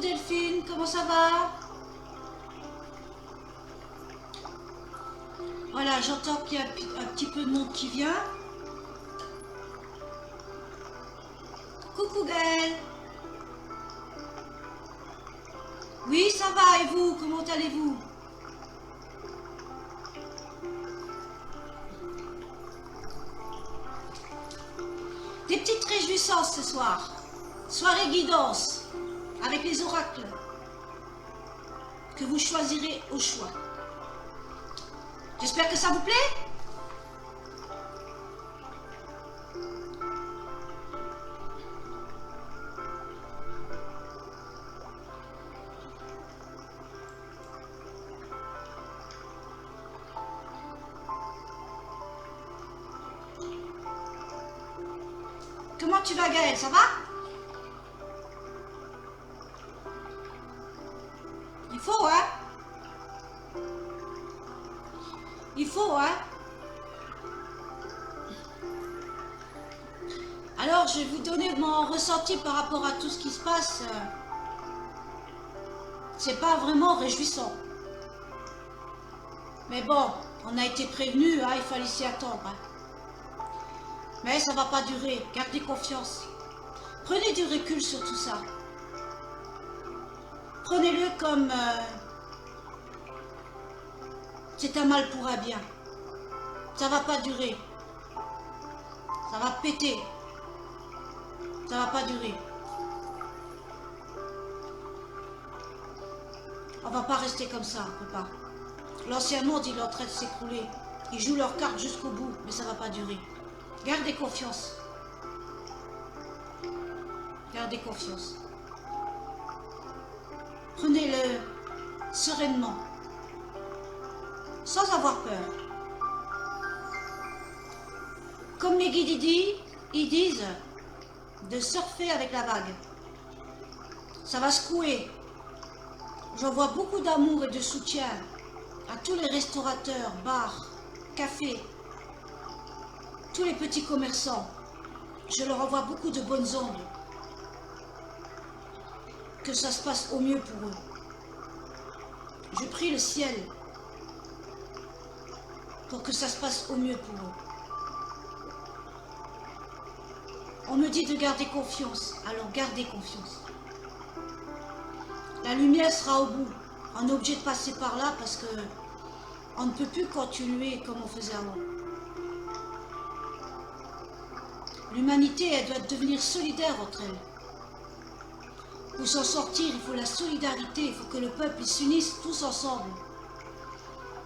Delphine, comment ça va? Voilà, j'entends qu'il y a un petit peu de monde qui vient. Coucou Gaëlle. Oui, ça va, et vous, comment allez-vous? Des petites réjouissances ce soir. Soirée guidance, avec les oracles, que vous choisirez au choix. J'espère que ça vous plaît. Comment tu vas Gaëlle, ça va? Il faut, hein? Il faut, hein? Alors, je vais vous donner mon ressenti par rapport à tout ce qui se passe. C'est pas vraiment réjouissant. Mais bon, on a été prévenus, hein, il fallait s'y attendre. Hein. Mais ça va pas durer, gardez confiance. Prenez du recul sur tout ça. Prenez-le comme... c'est un mal pour un bien. Ça va pas durer. Ça va péter. Ça va pas durer. On va pas rester comme ça, on peut pas. L'ancien monde, il est en train de s'écrouler. Ils jouent leurs cartes jusqu'au bout, mais ça va pas durer. Gardez confiance. Gardez confiance. Prenez-le sereinement, sans avoir peur. Comme les guides ils disent de surfer avec la vague. Ça va secouer. J'envoie beaucoup d'amour et de soutien à tous les restaurateurs, bars, cafés, tous les petits commerçants. Je leur envoie beaucoup de bonnes ondes. Que ça se passe au mieux pour eux. Je prie le ciel pour que ça se passe au mieux pour eux. On me dit de garder confiance, alors gardez confiance. La lumière sera au bout. On est obligé de passer par là parce que on ne peut plus continuer comme on faisait avant. L'humanité, elle doit devenir solidaire entre elles. Pour s'en sortir, il faut la solidarité, il faut que le peuple s'unisse tous ensemble.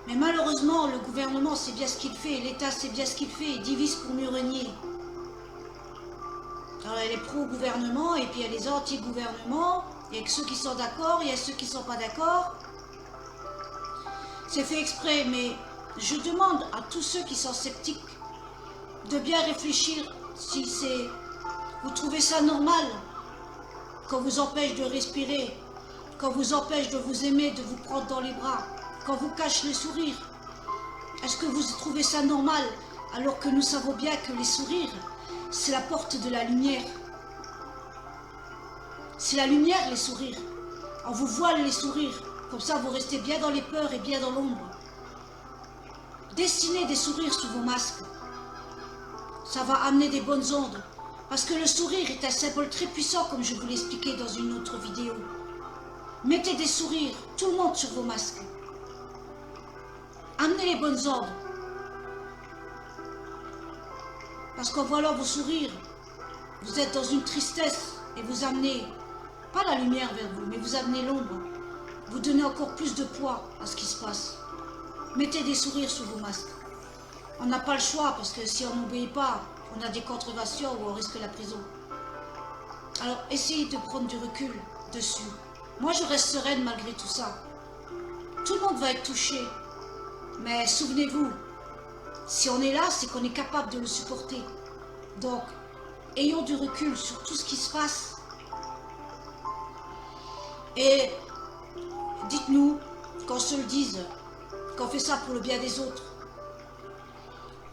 Mais malheureusement, le gouvernement sait bien ce qu'il fait, l'État sait bien ce qu'il fait, il divise pour mieux régner. Alors il y a les pro-gouvernement et puis il y a les anti-gouvernements, il y a ceux qui sont d'accord, il y a ceux qui ne sont pas d'accord. C'est fait exprès, mais je demande à tous ceux qui sont sceptiques de bien réfléchir si c'est... Vous trouvez ça normal qu'on vous empêche de respirer, qu'on vous empêche de vous aimer, de vous prendre dans les bras, qu'on vous cache le sourire? Est-ce que vous trouvez ça normal alors que nous savons bien que les sourires, c'est la porte de la lumière? C'est la lumière, les sourires. On vous voile les sourires. Comme ça, vous restez bien dans les peurs et bien dans l'ombre. Dessinez des sourires sous vos masques. Ça va amener des bonnes ondes. Parce que le sourire est un symbole très puissant, comme je vous l'ai expliqué dans une autre vidéo. Mettez des sourires, tout le monde, sur vos masques. Amenez les bonnes ondes. Parce qu'en voyant vos sourires, vous êtes dans une tristesse et vous amenez, pas la lumière vers vous, mais vous amenez l'ombre. Vous donnez encore plus de poids à ce qui se passe. Mettez des sourires sur vos masques. On n'a pas le choix parce que si on n'obéit pas, on a des contreventions ou on risque la prison. Alors essayez de prendre du recul dessus. Moi je reste sereine malgré tout ça. Tout le monde va être touché. Mais souvenez-vous, si on est là, c'est qu'on est capable de le supporter. Donc, ayons du recul sur tout ce qui se passe. Et dites-nous, qu'on se le dise, qu'on fait ça pour le bien des autres.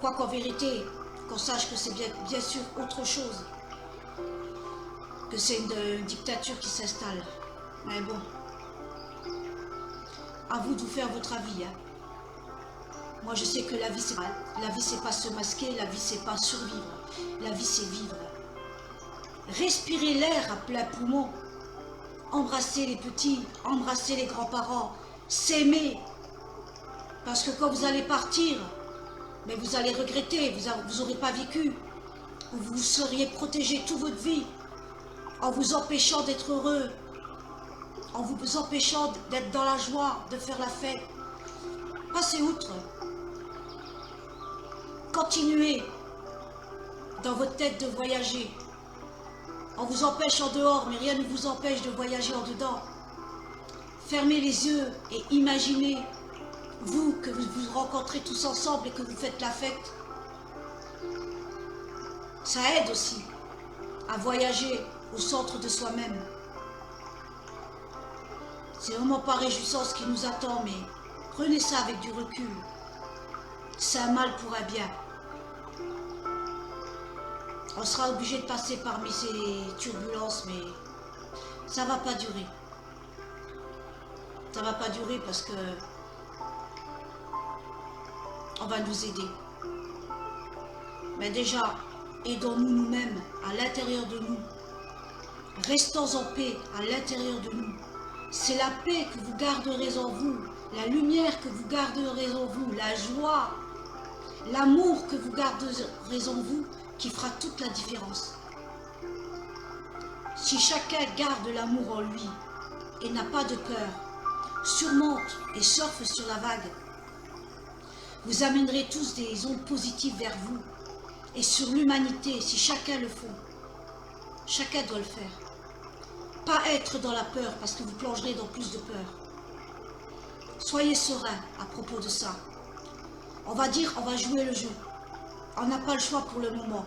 Quoi qu'en vérité, qu'on sache que c'est bien sûr autre chose. Que c'est une dictature qui s'installe. Mais bon, à vous de vous faire votre avis. Hein. Moi, je sais que la vie, c'est pas se masquer, la vie, c'est pas survivre. La vie, c'est vivre. Respirer l'air à plein poumon. Embrasser les petits, embrasser les grands-parents. S'aimer. Parce que quand vous allez partir, mais vous allez regretter, vous n'aurez pas vécu. Vous seriez protégé toute votre vie en vous empêchant d'être heureux, en vous empêchant d'être dans la joie, de faire la fête. Passez outre. Continuez dans votre tête de voyager. On vous empêche en dehors, mais rien ne vous empêche de voyager en dedans. Fermez les yeux et imaginez, vous, que vous vous rencontrez tous ensemble et que vous faites la fête. Ça aide aussi à voyager au centre de soi-même. C'est vraiment pas réjouissant ce qui nous attend, mais prenez ça avec du recul. C'est un mal pour un bien. On sera obligé de passer parmi ces turbulences, mais ça va pas durer. Ça va pas durer parce que on va nous aider. Mais déjà, aidons-nous nous-mêmes à l'intérieur de nous. Restons en paix à l'intérieur de nous. C'est la paix que vous garderez en vous, la lumière que vous garderez en vous, la joie, l'amour que vous garderez en vous qui fera toute la différence. Si chacun garde l'amour en lui et n'a pas de peur, surmonte et surfe sur la vague, vous amènerez tous des ondes positives vers vous et sur l'humanité si chacun le fait. Chacun doit le faire. Pas être dans la peur parce que vous plongerez dans plus de peur. Soyez serein à propos de ça. On va dire, on va jouer le jeu. On n'a pas le choix pour le moment,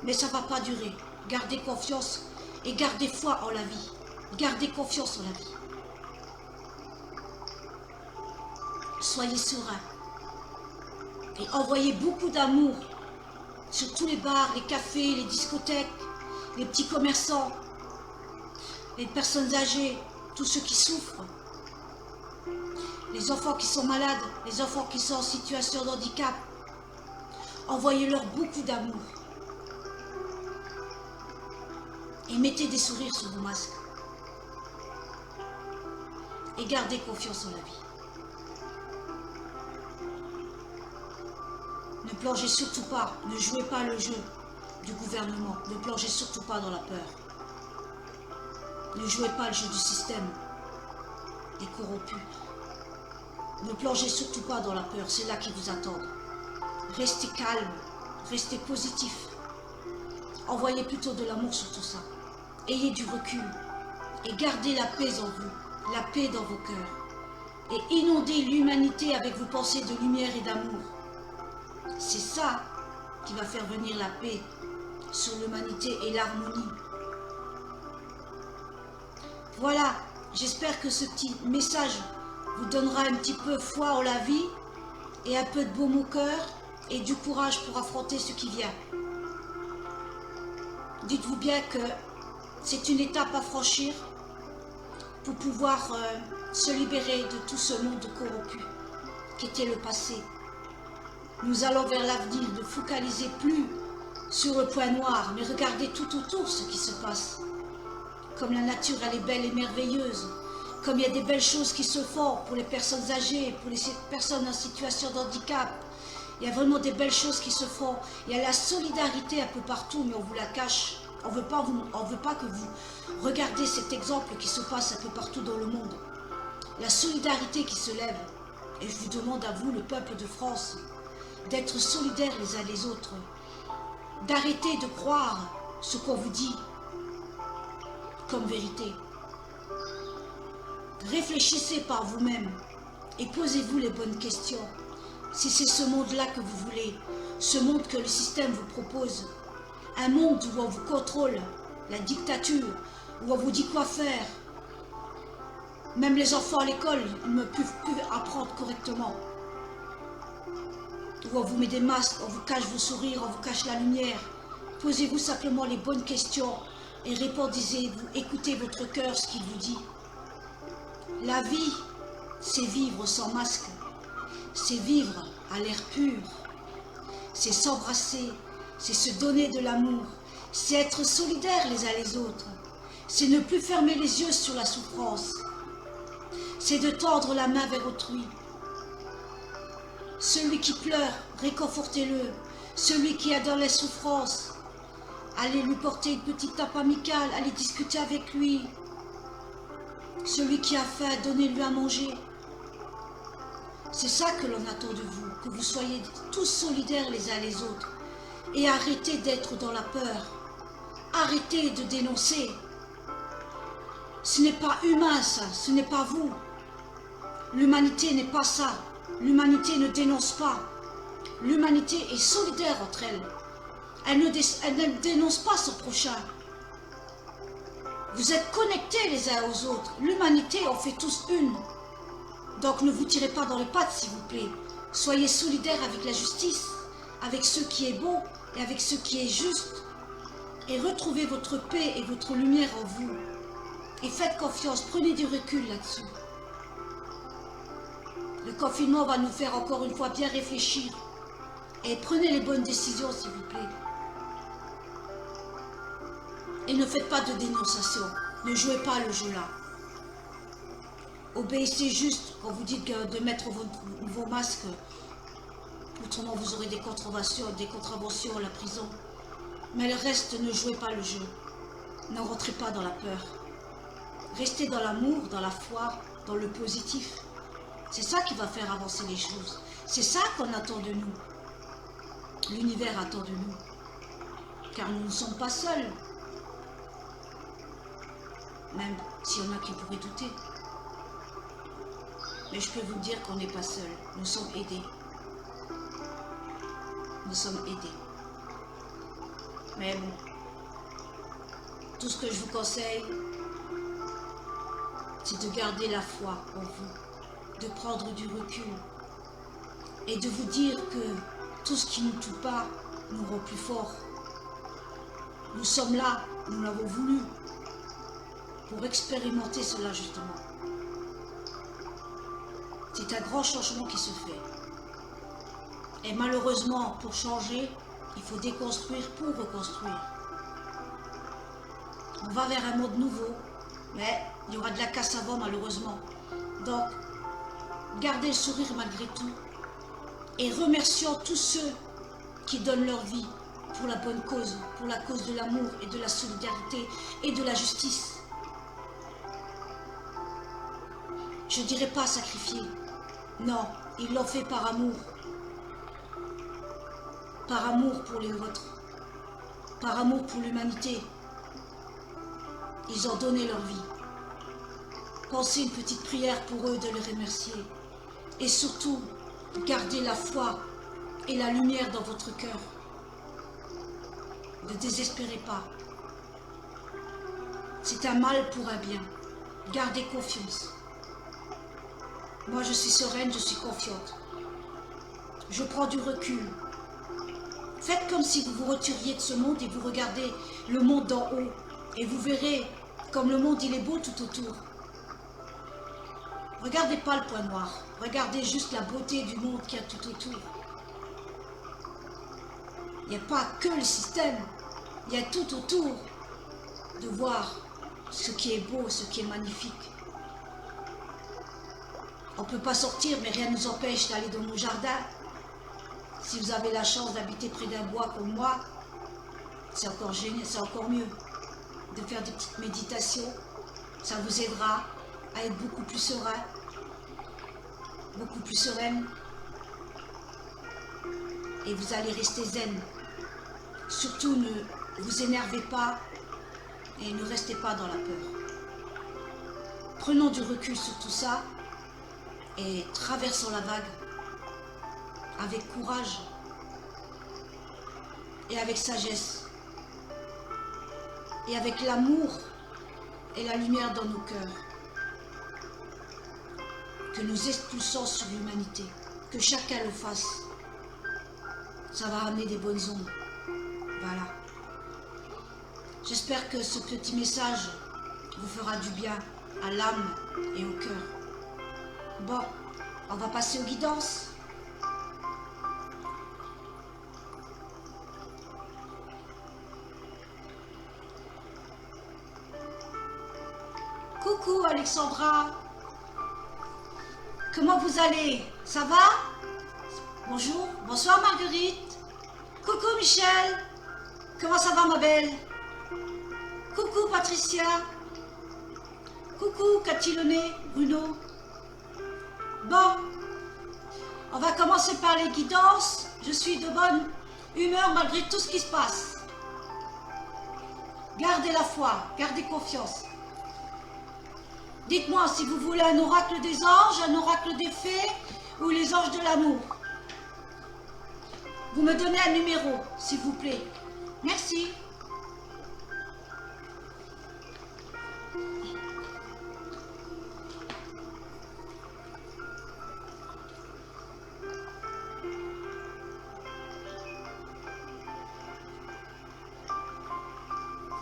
mais ça ne va pas durer. Gardez confiance et gardez foi en la vie. Gardez confiance en la vie. Soyez serein et envoyez beaucoup d'amour sur tous les bars, les cafés, les discothèques, les petits commerçants, les personnes âgées, tous ceux qui souffrent, les enfants qui sont malades, les enfants qui sont en situation de handicap. Envoyez-leur beaucoup d'amour. Et mettez des sourires sur vos masques. Et gardez confiance en la vie. Ne plongez surtout pas, ne jouez pas le jeu du gouvernement. Ne plongez surtout pas dans la peur. Ne jouez pas le jeu du système des corrompus. Ne plongez surtout pas dans la peur, c'est là qu'ils vous attendent. Restez calme, restez positif. Envoyez plutôt de l'amour sur tout ça. Ayez du recul et gardez la paix en vous, la paix dans vos cœurs. Et inondez l'humanité avec vos pensées de lumière et d'amour. C'est ça qui va faire venir la paix sur l'humanité et l'harmonie. Voilà, j'espère que ce petit message vous donnera un petit peu foi en la vie et un peu de baume au cœur et du courage pour affronter ce qui vient. Dites-vous bien que c'est une étape à franchir pour pouvoir se libérer de tout ce monde corrompu qui était le passé. Nous allons vers l'avenir, ne focalisez plus sur le point noir, mais regardez tout autour ce qui se passe. Comme la nature, elle est belle et merveilleuse, comme il y a des belles choses qui se font pour les personnes âgées, pour les personnes en situation de handicap. Il y a vraiment des belles choses qui se font. Il y a la solidarité un peu partout, mais on vous la cache. On veut pas que vous regardiez cet exemple qui se passe un peu partout dans le monde. La solidarité qui se lève. Et je vous demande à vous, le peuple de France, d'être solidaires les uns les autres. D'arrêter de croire ce qu'on vous dit comme vérité. Réfléchissez par vous-même et posez-vous les bonnes questions. Si c'est ce monde-là que vous voulez, ce monde que le système vous propose, un monde où on vous contrôle, la dictature, où on vous dit quoi faire. Même les enfants à l'école ne peuvent plus apprendre correctement. Où on vous met des masques, on vous cache vos sourires, on vous cache la lumière. Posez-vous simplement les bonnes questions et répondez-vous, écoutez votre cœur, ce qu'il vous dit. La vie, c'est vivre sans masque, c'est vivre à l'air pur, c'est s'embrasser, c'est se donner de l'amour, c'est être solidaires les uns les autres, c'est ne plus fermer les yeux sur la souffrance, c'est de tendre la main vers autrui. Celui qui pleure, réconfortez-le. Celui qui est dans les souffrances, allez lui porter une petite tape amicale, allez discuter avec lui. Celui qui a faim, donnez-lui à manger. C'est ça que l'on attend de vous, que vous soyez tous solidaires les uns les autres. Et arrêtez d'être dans la peur. Arrêtez de dénoncer. Ce n'est pas humain ça, ce n'est pas vous. L'humanité n'est pas ça. L'humanité ne dénonce pas. L'humanité est solidaire entre elles. Elle ne dénonce pas son prochain. Vous êtes connectés les uns aux autres. L'humanité en fait tous une. Donc ne vous tirez pas dans les pattes s'il vous plaît. Soyez solidaires avec la justice, avec ce qui est beau et avec ce qui est juste. Et retrouvez votre paix et votre lumière en vous. Et faites confiance, prenez du recul là-dessus. Le confinement va nous faire encore une fois bien réfléchir. Et prenez les bonnes décisions, s'il vous plaît. Et ne faites pas de dénonciation. Ne jouez pas le jeu là. Obéissez juste quand vous dites de mettre vos masques. Autrement, vous aurez des contraventions à la prison. Mais le reste, ne jouez pas le jeu. Ne rentrez pas dans la peur. Restez dans l'amour, dans la foi, dans le positif. C'est ça qui va faire avancer les choses. C'est ça qu'on attend de nous. L'univers attend de nous. Car nous ne sommes pas seuls. Même s'il y en a qui pourraient douter. Mais je peux vous dire qu'on n'est pas seuls. Nous sommes aidés. Nous sommes aidés. Mais bon. Tout ce que je vous conseille, c'est de garder la foi en vous. De prendre du recul. Et de vous dire que tout ce qui ne nous tue pas nous rend plus forts. Nous sommes là, nous l'avons voulu, pour expérimenter cela justement. C'est un grand changement qui se fait. Et malheureusement, pour changer, il faut déconstruire pour reconstruire. On va vers un monde nouveau, mais il y aura de la casse avant malheureusement. Donc, gardez le sourire malgré tout. Et remercions tous ceux qui donnent leur vie pour la bonne cause, pour la cause de l'amour et de la solidarité et de la justice. Je ne dirais pas sacrifier. Non, ils l'ont fait par amour. Par amour pour les autres. Par amour pour l'humanité. Ils ont donné leur vie. Pensez une petite prière pour eux, de les remercier. Et surtout, gardez la foi et la lumière dans votre cœur. Ne désespérez pas. C'est un mal pour un bien. Gardez confiance. Moi, je suis sereine, je suis confiante. Je prends du recul. Faites comme si vous vous retiriez de ce monde et vous regardez le monde d'en haut. Et vous verrez comme le monde, il est beau tout autour. Regardez pas le point noir. Regardez juste la beauté du monde qu'il y a tout autour. Il n'y a pas que le système. Il y a tout autour de voir ce qui est beau, ce qui est magnifique. On ne peut pas sortir, mais rien ne nous empêche d'aller dans nos jardins. Si vous avez la chance d'habiter près d'un bois comme moi, c'est encore génial, c'est encore mieux. De faire des petites méditations, ça vous aidera à être beaucoup plus serein, beaucoup plus sereine. Et vous allez rester zen. Surtout ne vous énervez pas et ne restez pas dans la peur. Prenons du recul sur tout ça et traversons la vague avec courage et avec sagesse et avec l'amour et la lumière dans nos cœurs que nous expulsons sur l'humanité, que chacun le fasse. Ça va amener des bonnes ondes. Voilà. J'espère que ce petit message vous fera du bien. à l'âme et au cœur. Bon, on va passer aux guidances. Coucou Alexandra. Comment vous allez? Ça va? Bonjour, bonsoir Marguerite. Coucou Michel. Comment ça va ma belle? Coucou Patricia. Coucou Cathy Lenné, Bruno. Bon, on va commencer par les guidances. Je suis de bonne humeur malgré tout ce qui se passe. Gardez la foi, gardez confiance. Dites-moi si vous voulez un oracle des anges, un oracle des fées ou les anges de l'amour. Vous me donnez un numéro, s'il vous plaît. Merci.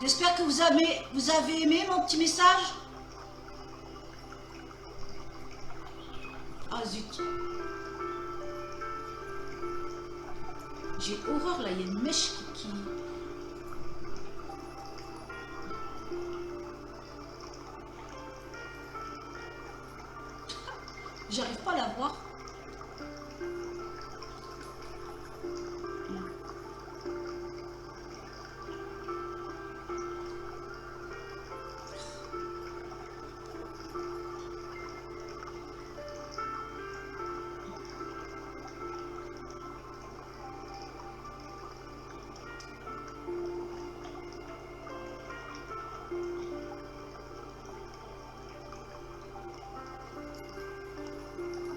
J'espère que vous avez aimé mon petit message. Ah zut. J'ai horreur là, il y a une mèche qui... J'arrive pas à la voir.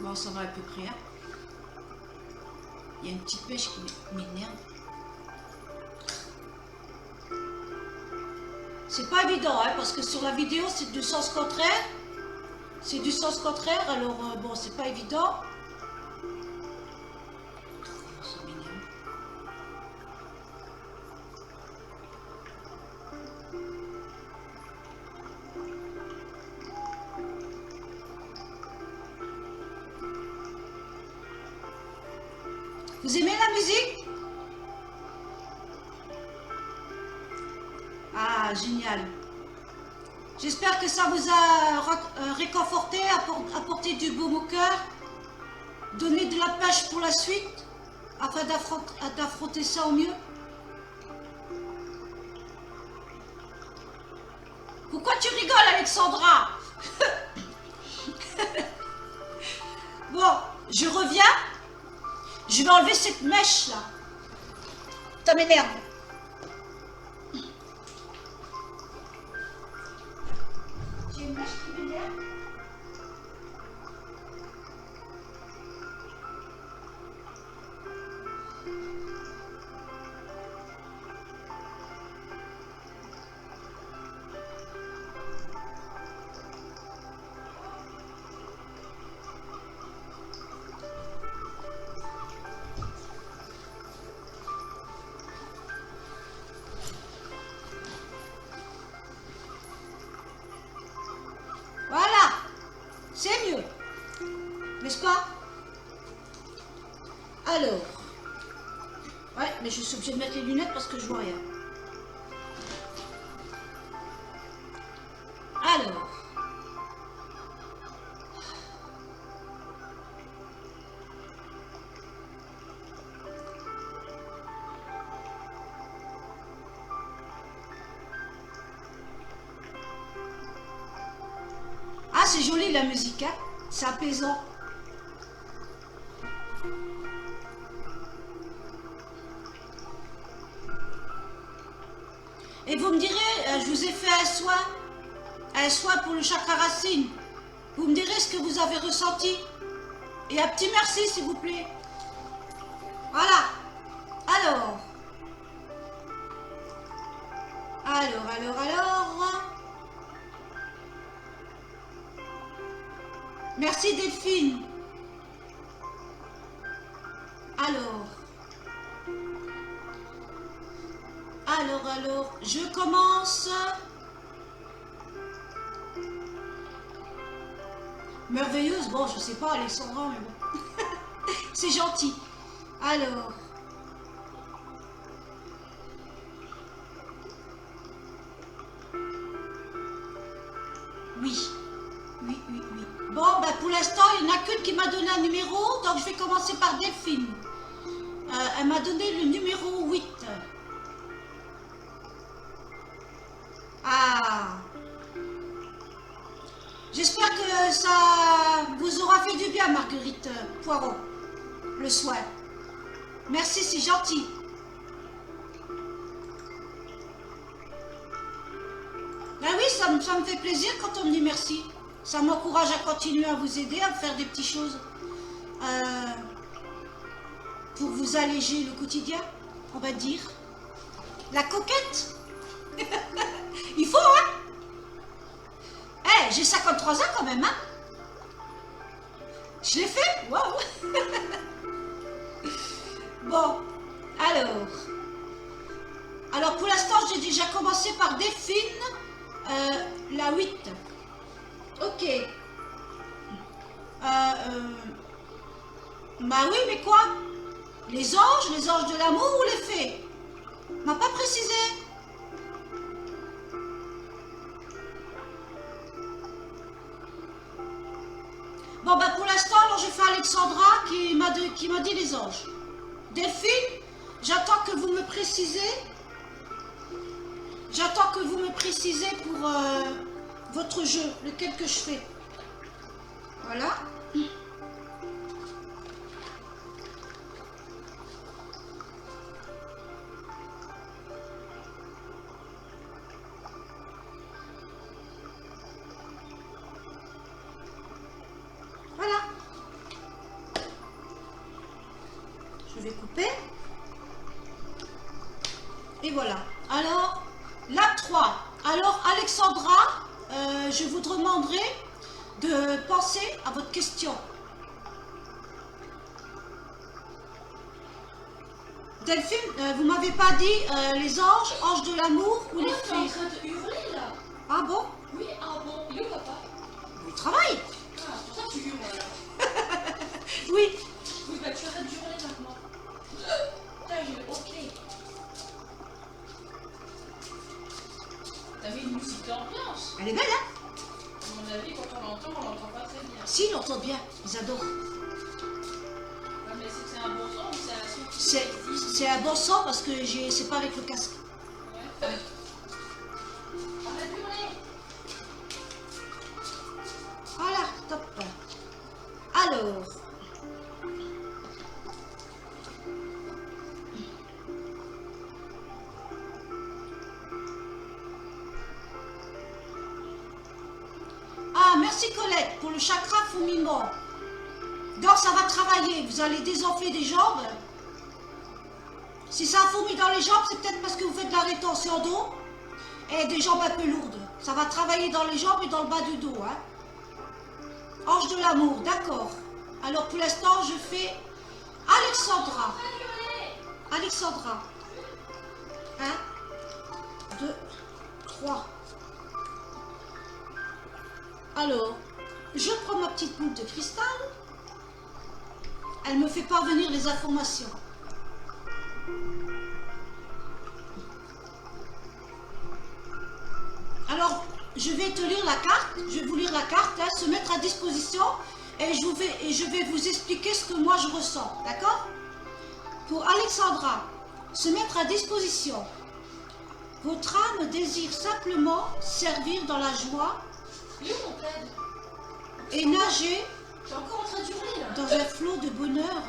Bon, ça va à peu près. Hein. Il y a une petite pêche qui m'énerve. C'est pas évident, hein, parce que sur la vidéo, c'est du sens contraire. C'est du sens contraire, alors bon, c'est pas évident. Ça m'énerve. Vous aimez la musique? Ah, génial. J'espère que ça vous a réconforté, apporté du baume au cœur, donné de la pêche pour la suite, afin d'affronter ça au mieux. Pourquoi tu rigoles, Alexandra? Bon, je reviens. Je vais enlever cette mèche là. Ça m'énerve. J'ai une mèche qui m'énerve. Voilà, c'est mieux, n'est-ce pas? Alors, ouais, mais je suis obligée de mettre les lunettes parce que je vois rien. Alors, ah, c'est joli la musique, hein? C'est apaisant. Et vous me direz, je vous ai fait un soin pour le chakra racine. Vous me direz ce que vous avez ressenti. Et un petit merci, s'il vous plaît. Voilà. Alors. Merci Delphine. Alors, je commence. Merveilleuse, bon, je sais pas, Alexandra, mais bon. C'est gentil. Alors. Oui. Oui, oui, oui. Bon, ben pour l'instant, il n'y en a qu'une qui m'a donné un numéro, donc je vais commencer par Delphine. Elle m'a donné le numéro 8. Ah. J'espère que ça vous aura fait du bien, Marguerite Poirot, le soir. Merci, c'est gentil. Ben oui, ça me fait plaisir quand on me dit merci. Ça m'encourage à continuer à vous aider, à faire des petites choses pour vous alléger le quotidien, on va dire. La coquette. Il faut, hein. Eh, j'ai 53 ans quand même, hein. Je l'ai fait, waouh. Bon, alors pour l'instant, j'ai déjà commencé par Delphine, la 8. Ok. Bah oui, mais quoi? Les anges de l'amour ou les fées? M'a pas précisé. Bon, bah pour l'instant, alors je fais Alexandra qui m'a dit les anges. Delphine, j'attends que vous me précisez. J'attends que vous me précisez pour votre jeu, lequel que je fais. Voilà. Voilà. Je vais couper. Et voilà. Alors, la 3. Alors, Alexandra, je vous demanderai de penser à votre question. Delphine, vous m'avez pas dit les anges de l'amour ou les fées? Tu es en train de hurler là. Ah bon? Oui, ah bon, il est où papa? Il travaille. Ah, c'est pour ça que tu hurles alors. Oui. Oui, bah tu arrêtes d'hurler maintenant. Putain, j'ai ok. T'as mis une musique d'ambiance. Elle est belle, hein? À mon avis, quand on l'entend pas très bien. Si, il entend bien. Ils adorent. Ouais, mais c'est un bon son ou c'est un son qui existe? C'est un bon son parce que c'est pas avec le casque. Ouais. Arrête d'hurler. Voilà, top. Alors. Ah, merci Colette pour le chakra fourmillement. Donc ça va travailler, vous allez désenfler des jambes. Si ça fourmille dans les jambes, c'est peut-être parce que vous faites de la rétention d'eau et des jambes un peu lourdes. Ça va travailler dans les jambes et dans le bas du dos. Hein. Ange de l'amour, d'accord. Alors pour l'instant, je fais Alexandra. Alexandra. 1, 2, 3. Alors, je prends ma petite boule de cristal. Elle me fait parvenir les informations. Alors, je vais te lire la carte. Je vais vous lire la carte, hein, se mettre à disposition. Et je vais vous expliquer ce que moi je ressens. D'accord? Pour Alexandra, se mettre à disposition. Votre âme désire simplement servir dans la joie Il est où mon plaid? et nager T'es encore en train d'hurler là. dans un flot de bonheur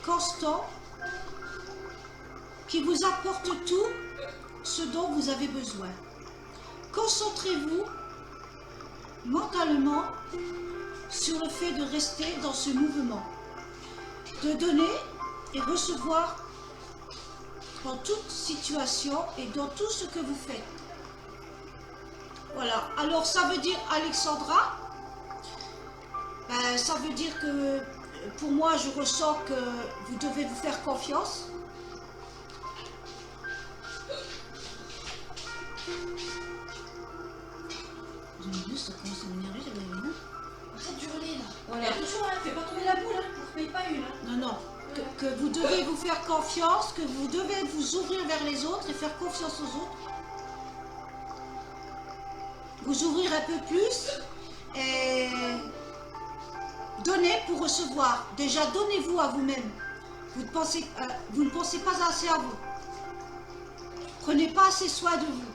constant qui vous apporte tout ce dont vous avez besoin. Concentrez-vous mentalement sur le fait de rester dans ce mouvement, de donner et recevoir dans toute situation et dans tout ce que vous faites. Voilà, alors ça veut dire Alexandra, ça veut dire que pour moi je ressens que vous devez vous faire confiance. Juste, ça commence à m'énerver, j'avais rien. Arrête d'hurler là. Voilà. Et attention, hein, fais pas tomber la boule, hein. Ne repaye pas une. Hein. Non, non. Que vous devez vous faire confiance, que vous devez vous ouvrir vers les autres et faire confiance aux autres. Vous ouvrir un peu plus et donner pour recevoir. Déjà, donnez-vous à vous-même. Vous ne pensez pas assez à vous. Prenez pas assez soin de vous.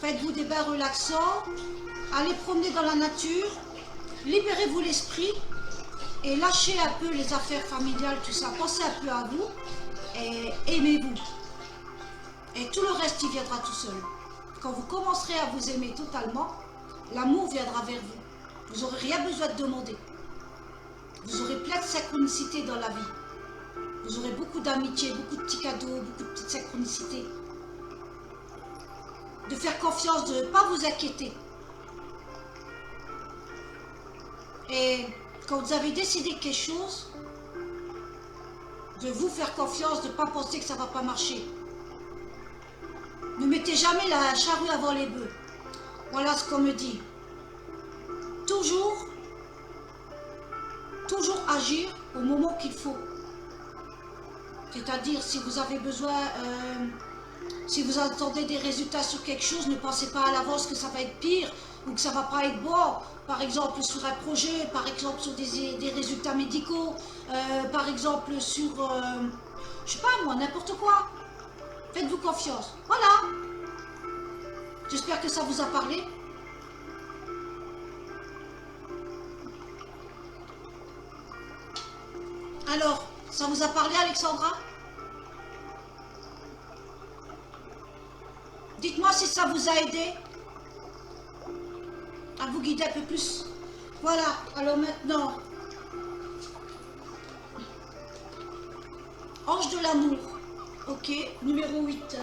Faites-vous des bains relaxants. Allez promener dans la nature. Libérez-vous l'esprit. Et lâchez un peu les affaires familiales, tout ça. Pensez un peu à vous. Et aimez-vous. Et tout le reste, il viendra tout seul. Quand vous commencerez à vous aimer totalement, l'amour viendra vers vous. Vous n'aurez rien besoin de demander. Vous aurez plein de synchronicité dans la vie. Vous aurez beaucoup d'amitié, beaucoup de petits cadeaux, beaucoup de petites synchronicités. De faire confiance, de ne pas vous inquiéter. Et quand vous avez décidé quelque chose, de vous faire confiance, de ne pas penser que ça ne va pas marcher. Ne mettez jamais la charrue avant les bœufs. Voilà ce qu'on me dit. Toujours agir au moment qu'il faut. C'est-à-dire, si vous avez besoin, si vous attendez des résultats sur quelque chose, ne pensez pas à l'avance que ça va être pire ou que ça va pas être bon. Par exemple, sur un projet, par exemple, sur des résultats médicaux, par exemple, sur, je sais pas moi, n'importe quoi. Faites-vous confiance. Voilà. J'espère que ça vous a parlé. Alors, ça vous a parlé, Alexandra? Dites-moi si ça vous a aidé à vous guider un peu plus. Voilà, alors maintenant, ange de l'amour. Ok, numéro 8.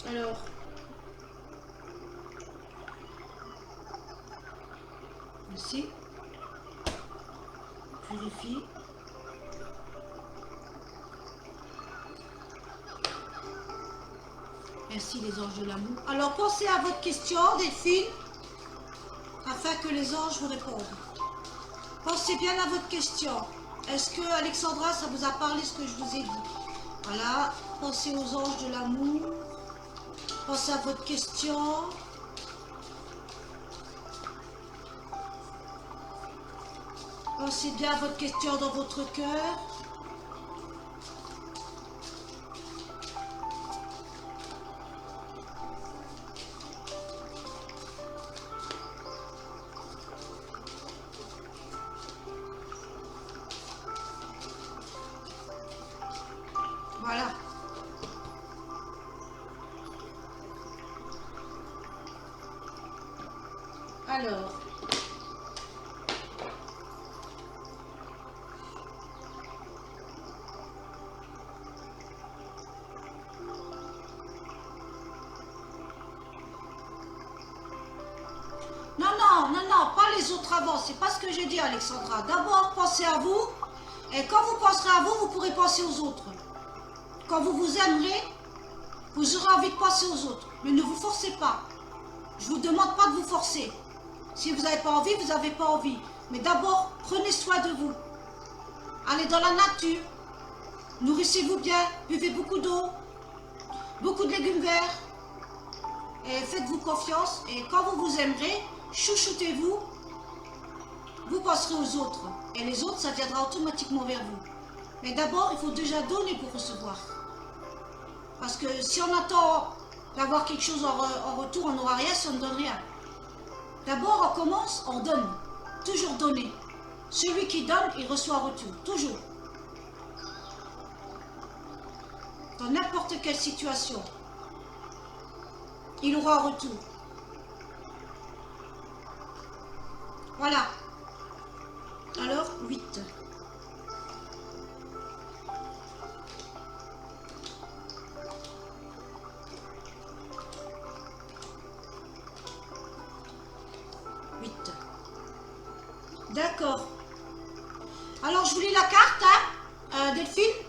Alors, ici, vérifie. Merci les anges de l'amour. Alors pensez à votre question, Delphine, afin que les anges vous répondent. Pensez bien à votre question. Est-ce que, Alexandra, ça vous a parlé ce que je vous ai dit? Voilà, pensez aux anges de l'amour. Pensez à votre question. Pensez bien à votre question dans votre cœur. Voilà. Alors. Non, pas les autres avant. C'est pas ce que j'ai dit, Alexandra. D'abord, pensez à vous. Et quand vous penserez à vous, vous pourrez penser aux autres. Quand vous vous aimerez, vous aurez envie de penser aux autres. Mais ne vous forcez pas. Je ne vous demande pas de vous forcer. Si vous n'avez pas envie, vous n'avez pas envie. Mais d'abord, prenez soin de vous. Allez dans la nature. Nourrissez-vous bien. Buvez beaucoup d'eau. Beaucoup de légumes verts. Et faites-vous confiance. Et quand vous vous aimerez, chouchoutez-vous. Vous penserez aux autres. Et les autres, ça viendra automatiquement vers vous. Mais d'abord, il faut déjà donner pour recevoir. Parce que si on attend d'avoir quelque chose en retour, on n'aura rien si on ne donne rien. D'abord, on commence, on donne. Toujours donner. Celui qui donne, il reçoit en retour. Toujours. Dans n'importe quelle situation, il aura en retour. Voilà. Alors, 8. Delphine,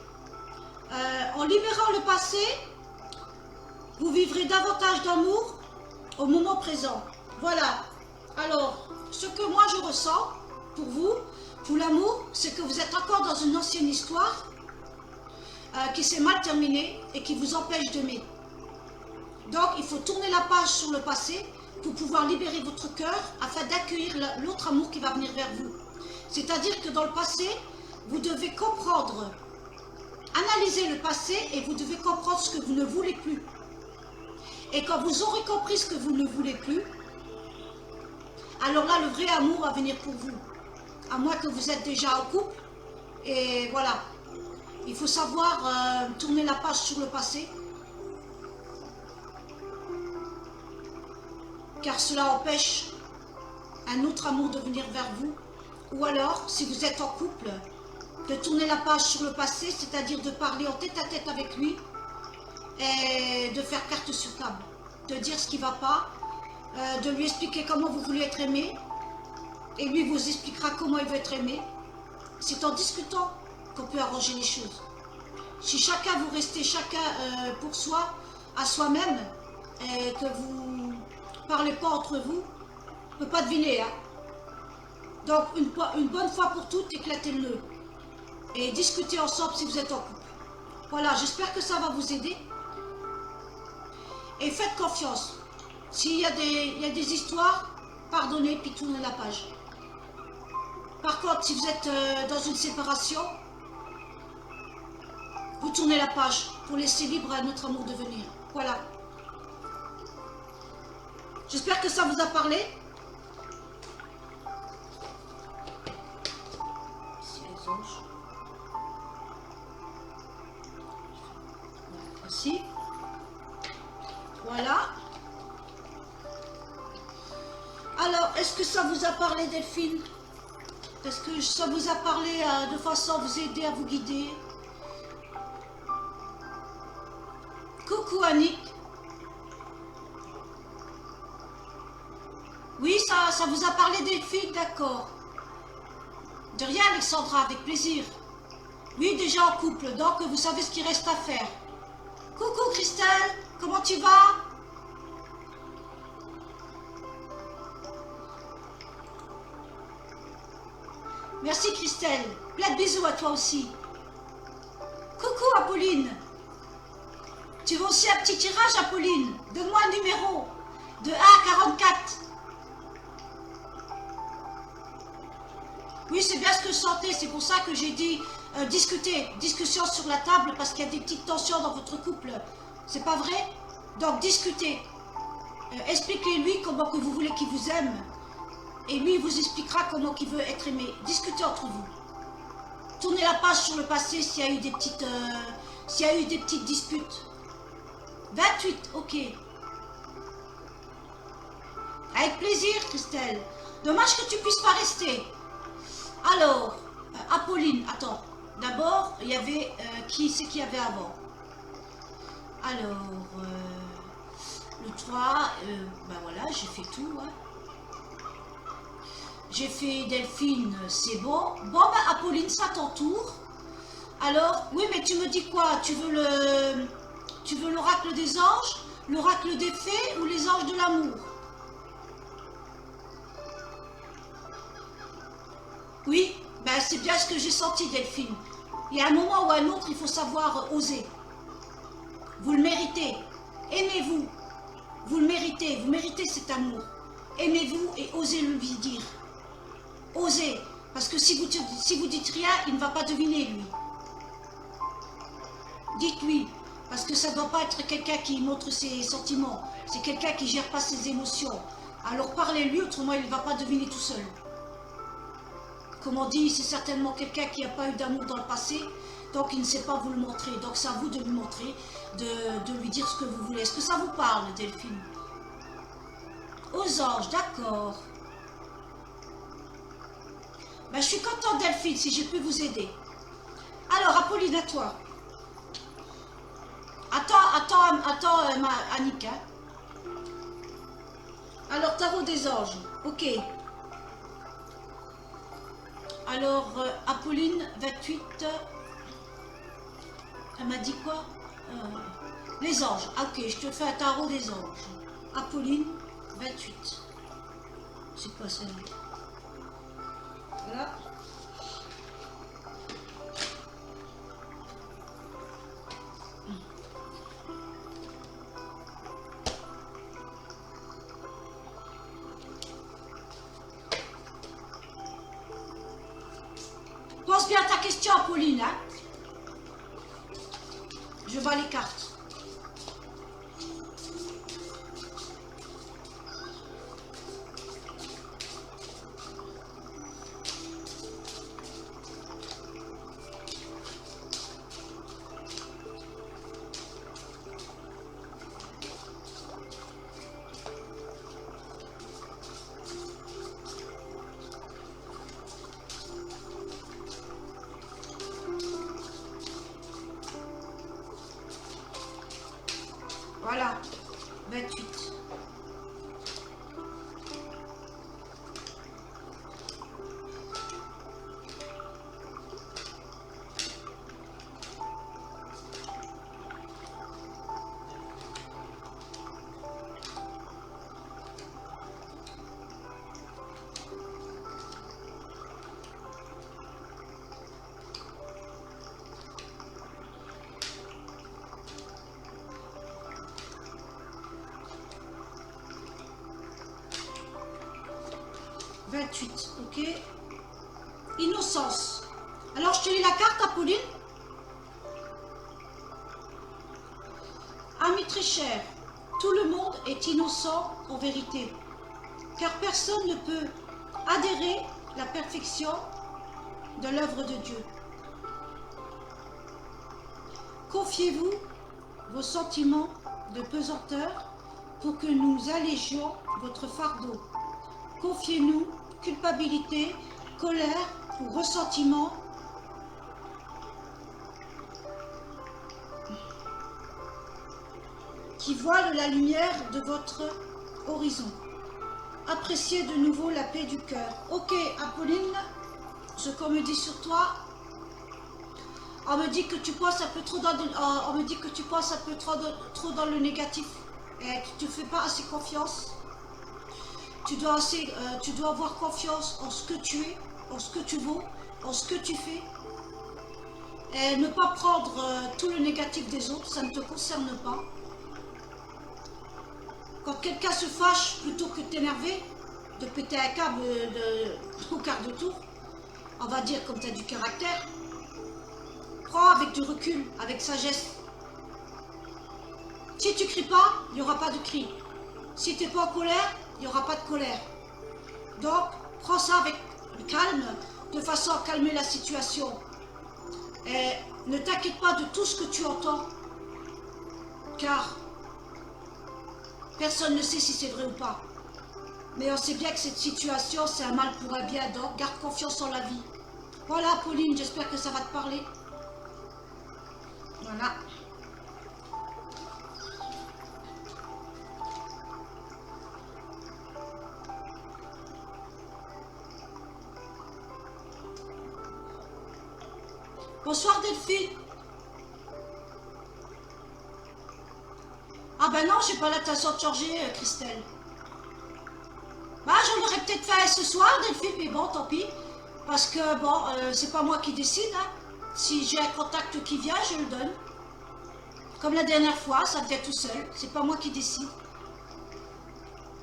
en libérant le passé, vous vivrez davantage d'amour au moment présent. Voilà. Alors, ce que moi je ressens pour vous, pour l'amour, c'est que vous êtes encore dans une ancienne histoire qui s'est mal terminée et qui vous empêche d'aimer. Donc, il faut tourner la page sur le passé pour pouvoir libérer votre cœur afin d'accueillir l'autre amour qui va venir vers vous. C'est-à-dire que dans le passé, vous devez comprendre, analyser le passé et vous devez comprendre ce que vous ne voulez plus. Et quand vous aurez compris ce que vous ne voulez plus, alors là, le vrai amour va venir pour vous. À moins que vous êtes déjà en couple. Et voilà. Il faut savoir tourner la page sur le passé. Car cela empêche un autre amour de venir vers vous. Ou alors, si vous êtes en couple, de tourner la page sur le passé, c'est-à-dire de parler en tête-à-tête avec lui et de faire carte sur table. De dire ce qui ne va pas, de lui expliquer comment vous voulez être aimé, et lui vous expliquera comment il veut être aimé. C'est en discutant qu'on peut arranger les choses. Si chacun vous restez chacun pour soi, à soi-même, et que vous ne parlez pas entre vous, on ne peut pas deviner. Hein. Donc une bonne fois pour toutes, éclatez le nœud. Et discutez ensemble si vous êtes en couple. Voilà, j'espère que ça va vous aider. Et faites confiance. S'il y a des histoires, pardonnez puis tournez la page. Par contre, si vous êtes dans une séparation, vous tournez la page pour laisser libre à notre amour de venir. Voilà. J'espère que ça vous a parlé. Ici les anges. Voici. Voilà. Alors, est-ce que ça vous a parlé, Delphine? Est-ce que ça vous a parlé de façon à vous aider, à vous guider? Coucou Annick. Oui, ça vous a parlé, Delphine, d'accord. De rien, Alexandra, avec plaisir. Oui, déjà en couple, donc vous savez ce qu'il reste à faire. Coucou Christelle, comment tu vas? Merci Christelle, plein de bisous à toi aussi. Coucou Apolline. Tu veux aussi un petit tirage, Apolline? Donne-moi un numéro de 1 à 44. Oui, c'est bien ce que je sentais, c'est pour ça que j'ai dit discussion sur la table, parce qu'il y a des petites tensions dans votre couple. C'est pas vrai? Donc discutez. Expliquez-lui comment que vous voulez qu'il vous aime. Et lui, il vous expliquera comment il veut être aimé. Discutez entre vous. Tournez la page sur le passé s'il y a eu des petites disputes. 28, ok. Avec plaisir, Christelle. Dommage que tu puisses pas rester. Alors, Apolline, attends. D'abord, il y avait... qui c'est qu'il y avait avant? Alors, le 3, ben voilà, j'ai fait tout, hein. J'ai fait Delphine, c'est bon. Bon, ben Apolline, ça t'entoure. Alors, oui, mais tu me dis quoi? Tu veux l'oracle des anges, l'oracle des fées ou les anges de l'amour? Oui, ben c'est bien ce que j'ai senti, Delphine. Il y a un moment ou un autre, il faut savoir oser. Vous le méritez. Aimez-vous. Vous le méritez. Vous méritez cet amour. Aimez-vous et osez le lui dire. Osez. Parce que si vous dites rien, il ne va pas deviner, lui. Dites-lui. Parce que ça ne doit pas être quelqu'un qui montre ses sentiments. C'est quelqu'un qui ne gère pas ses émotions. Alors parlez-lui, autrement il ne va pas deviner tout seul. Comme on dit, c'est certainement quelqu'un qui n'a pas eu d'amour dans le passé, donc il ne sait pas vous le montrer. Donc c'est à vous de lui montrer, de lui dire ce que vous voulez. Est-ce que ça vous parle, Delphine? Aux anges, d'accord. Ben, je suis contente, Delphine, si j'ai pu vous aider. Alors, Apolline, à toi. Attends, Annick. Hein. Alors, tarot des anges, ok. Alors, Apolline, 28. Elle m'a dit quoi? Les anges. Ok, je te fais un tarot des anges. Apolline, 28. C'est quoi ça? Voilà. Pense bien à ta question, Apolline, hein? Je vois les cartes. Voilà, 28. Ok. Innocence. Alors, je te lis la carte, Apolline. Ami très cher, tout le monde est innocent en vérité, car personne ne peut adhérer à la perfection de l'œuvre de Dieu. Confiez-vous vos sentiments de pesanteur pour que nous allégions votre fardeau. Confiez-nous culpabilité, colère ou ressentiment qui voilent la lumière de votre horizon. Appréciez de nouveau la paix du cœur. Ok, Apolline, ce qu'on me dit sur toi, on me dit que tu penses un peu trop dans, on me dit que tu penses un peu trop dans le négatif et que tu ne fais pas assez confiance. Tu dois avoir confiance en ce que tu es, en ce que tu vaux, en ce que tu fais. Et ne pas prendre tout le négatif des autres, ça ne te concerne pas. Quand quelqu'un se fâche, plutôt que de t'énerver, de péter un câble au quart de tour, on va dire comme tu as du caractère, prends avec du recul, avec sagesse. Si tu cries pas, il n'y aura pas de cri. Si tu n'es pas en colère, il n'y aura pas de colère. Donc, prends ça avec calme, de façon à calmer la situation. Et ne t'inquiète pas de tout ce que tu entends, car personne ne sait si c'est vrai ou pas. Mais on sait bien que cette situation, c'est un mal pour un bien, donc garde confiance en la vie. Voilà, Pauline, j'espère que ça va te parler. Voilà. Bonsoir Delphine. Ah ben non, j'ai pas l'intention de changer, Christelle. Bah, je l'aurais peut-être fait ce soir, Delphine, mais bon, tant pis. Parce que, bon, c'est pas moi qui décide. Hein. Si j'ai un contact qui vient, je le donne. Comme la dernière fois, ça vient tout seul. C'est pas moi qui décide.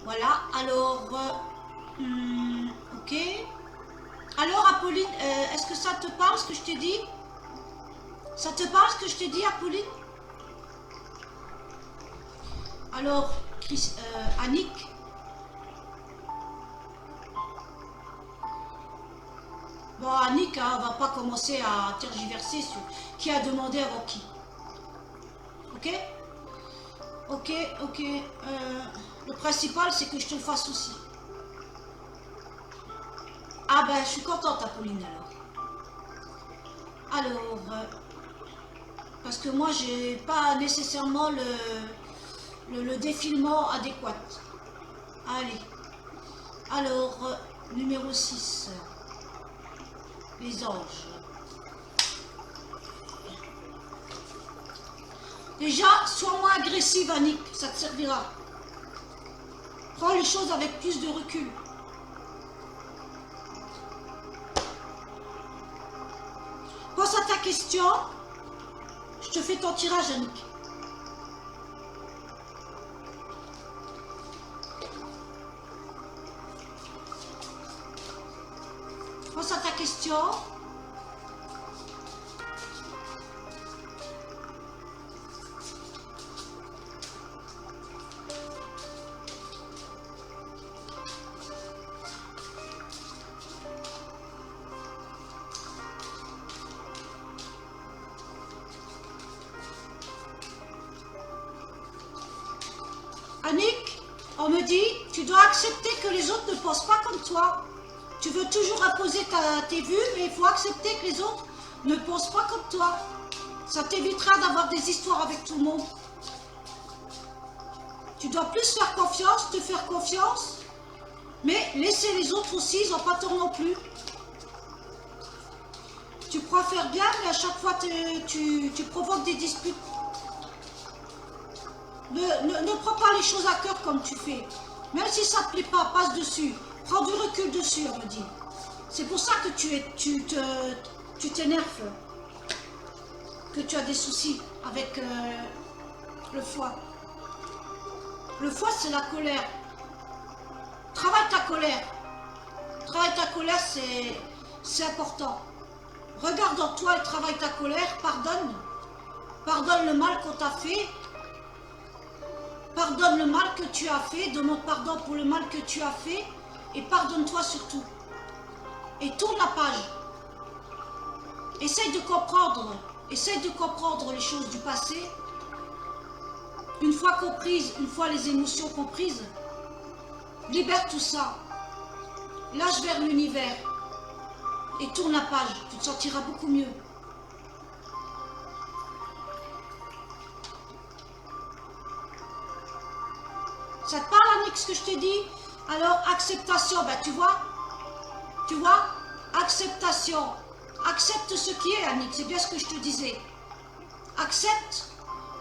Voilà, alors... ok. Alors, Apolline, est-ce que ça te parle, ce que je t'ai dit? Ça te parle, ce que je t'ai dit, Apolline? Alors, Annick. Bon, Annick, hein, on va pas commencer à tergiverser sur qui a demandé avant qui. Ok? Ok, ok. Le principal, c'est que je te le fasse aussi. Ah ben, je suis contente, Apolline, alors. Alors, parce que moi, j'ai pas nécessairement le défilement adéquat. Allez. Alors, numéro 6. Les anges. Déjà, sois moins agressive, Annick, ça te servira. Prends les choses avec plus de recul. Pense à ta question. Je te fais ton tirage, Annick. Pense à ta question. Annick, on me dit, tu dois accepter que les autres ne pensent pas comme toi. Tu veux toujours imposer tes vues, mais il faut accepter que les autres ne pensent pas comme toi. Ça t'évitera d'avoir des histoires avec tout le monde. Tu dois plus faire confiance, te faire confiance, mais laisser les autres aussi, ils n'ont pas tort non plus. Tu crois faire bien, mais à chaque fois tu provoques des disputes. Ne prends pas les choses à cœur comme tu fais. Même si ça ne te plaît pas, passe dessus. Prends du recul dessus, on me dit. C'est pour ça que tu t'énerves. Que tu as des soucis avec le foie. Le foie, c'est la colère. Travaille ta colère. Travaille ta colère, c'est important. Regarde en toi et travaille ta colère. Pardonne. Pardonne le mal qu'on t'a fait. Pardonne le mal que tu as fait, demande pardon pour le mal que tu as fait et pardonne-toi surtout. Et tourne la page. Essaye de comprendre les choses du passé. Une fois comprises, une fois les émotions comprises, libère tout ça. Lâche vers l'univers et tourne la page. Tu te sentiras beaucoup mieux. Ça te parle, Annick, ce que je t'ai dit? Alors, acceptation, ben tu vois, acceptation. Accepte ce qui est, Annick, c'est bien ce que je te disais. Accepte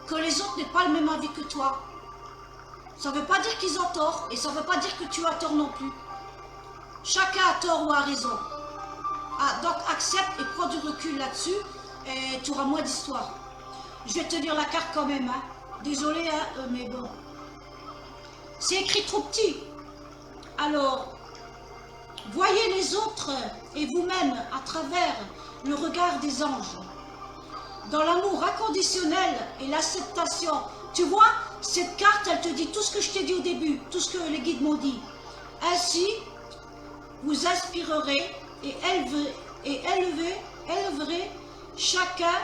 que les autres n'aient pas le même avis que toi. Ça ne veut pas dire qu'ils ont tort, et ça ne veut pas dire que tu as tort non plus. Chacun a tort ou a raison. Ah, donc, accepte et prends du recul là-dessus, et tu auras moins d'histoire. Je vais te lire la carte quand même, hein. Désolée, hein, mais bon. C'est écrit trop petit. Alors, voyez les autres et vous-même à travers le regard des anges. Dans l'amour inconditionnel et l'acceptation. Tu vois, cette carte, elle te dit tout ce que je t'ai dit au début, tout ce que les guides m'ont dit. Ainsi, vous inspirerez et élèverez chacun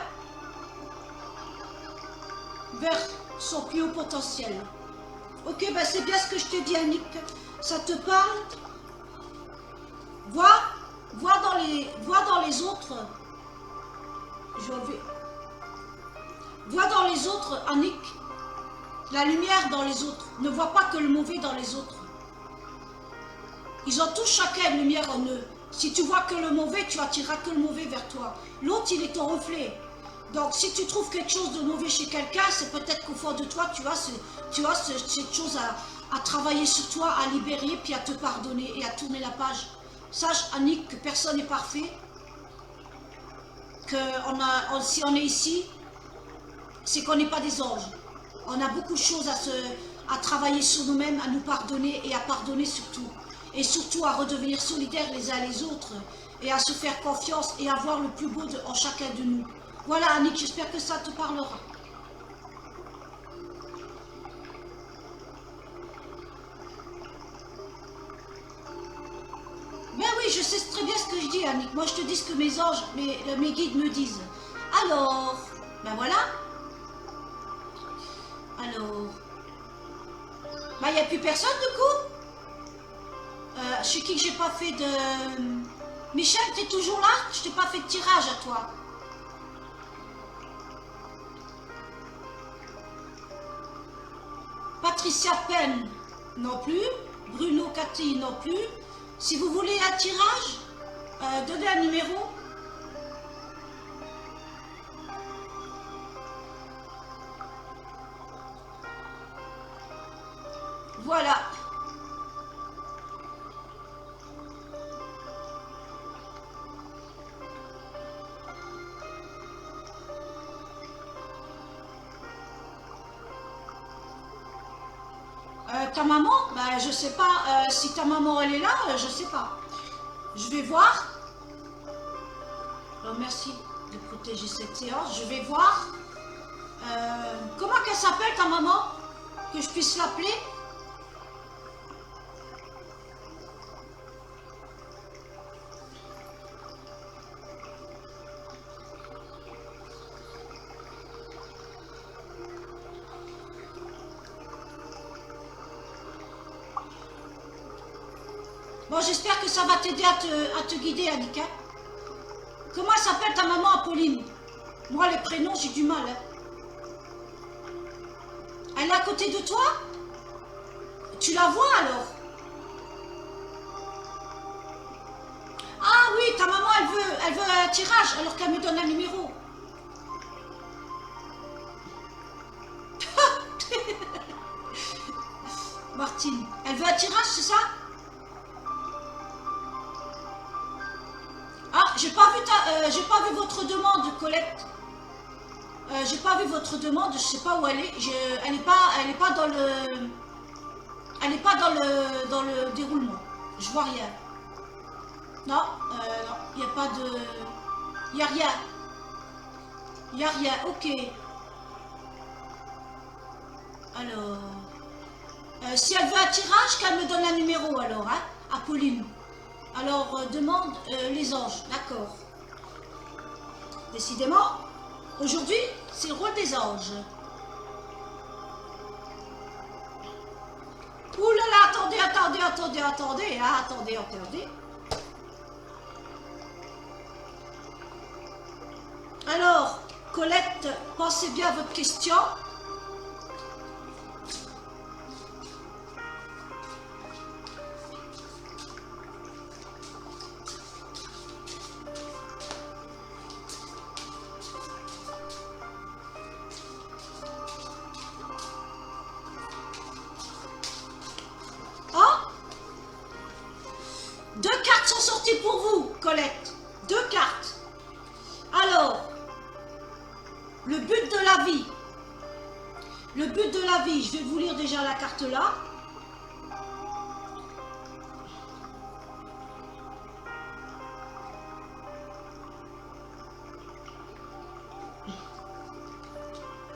vers son plus haut potentiel. Ok, ben c'est bien ce que je te dis, Annick. Ça te parle? Vois dans les autres. Vois dans les autres, Annick, la lumière dans les autres. Ne vois pas que le mauvais dans les autres. Ils ont tous chacun une lumière en eux. Si tu vois que le mauvais, tu attireras que le mauvais vers toi. L'autre, il est ton reflet. Donc, si tu trouves quelque chose de mauvais chez quelqu'un, c'est peut-être qu'au fond de toi, tu as cette chose à travailler sur toi, à libérer, puis à te pardonner et à tourner la page. Sache, Annick, que personne n'est parfait. Que si on est ici, c'est qu'on n'est pas des anges. On a beaucoup de choses à travailler sur nous-mêmes, à nous pardonner et à pardonner surtout. Et surtout à redevenir solidaires les uns les autres et à se faire confiance et à voir le plus beau en chacun de nous. Voilà, Annick, j'espère que ça te parlera. Ben oui, je sais très bien ce que je dis, Annick. Moi, je te dis ce que mes anges, mes guides me disent. Alors, ben voilà. Alors, ben il n'y a plus personne du coup. Chez qui que j'ai pas fait de... Michel, tu es toujours là? Je t'ai pas fait de tirage à toi. Patricia Penn non plus. Bruno Cathy non plus. Si vous voulez un tirage, donnez un numéro. Voilà. Ta maman, ben, je sais pas. Si ta maman elle est là, je sais pas. Je vais voir. Alors merci de protéger cette séance. Je vais voir. Comment qu'elle s'appelle ta maman? Que je puisse l'appeler? Bon, j'espère que ça va t'aider à te guider, Annika. Comment elle s'appelle ta maman, Apolline? Moi, les prénoms, j'ai du mal. Hein. Elle est à côté de toi? Tu la vois alors? Ah oui, ta maman, elle veut un tirage alors qu'elle me donne un numéro. Martine, elle veut un tirage, c'est ça? Ah, j'ai pas vu votre demande, Colette. J'ai pas vu votre demande, je sais pas où elle est. Elle est pas dans le déroulement. Je vois rien. Non, il n'y a pas de, il y a rien. Il y a rien. Ok. Alors, si elle veut un tirage, qu'elle me donne un numéro alors, hein, Apolline. Alors, demande les anges, d'accord. Décidément, aujourd'hui, c'est le rôle des anges. Ouh là là, attendez. Alors, Colette, pensez bien à votre question. Deux cartes sont sorties pour vous, Colette. Deux cartes. Alors, le but de la vie. Le but de la vie, je vais vous lire déjà la carte là.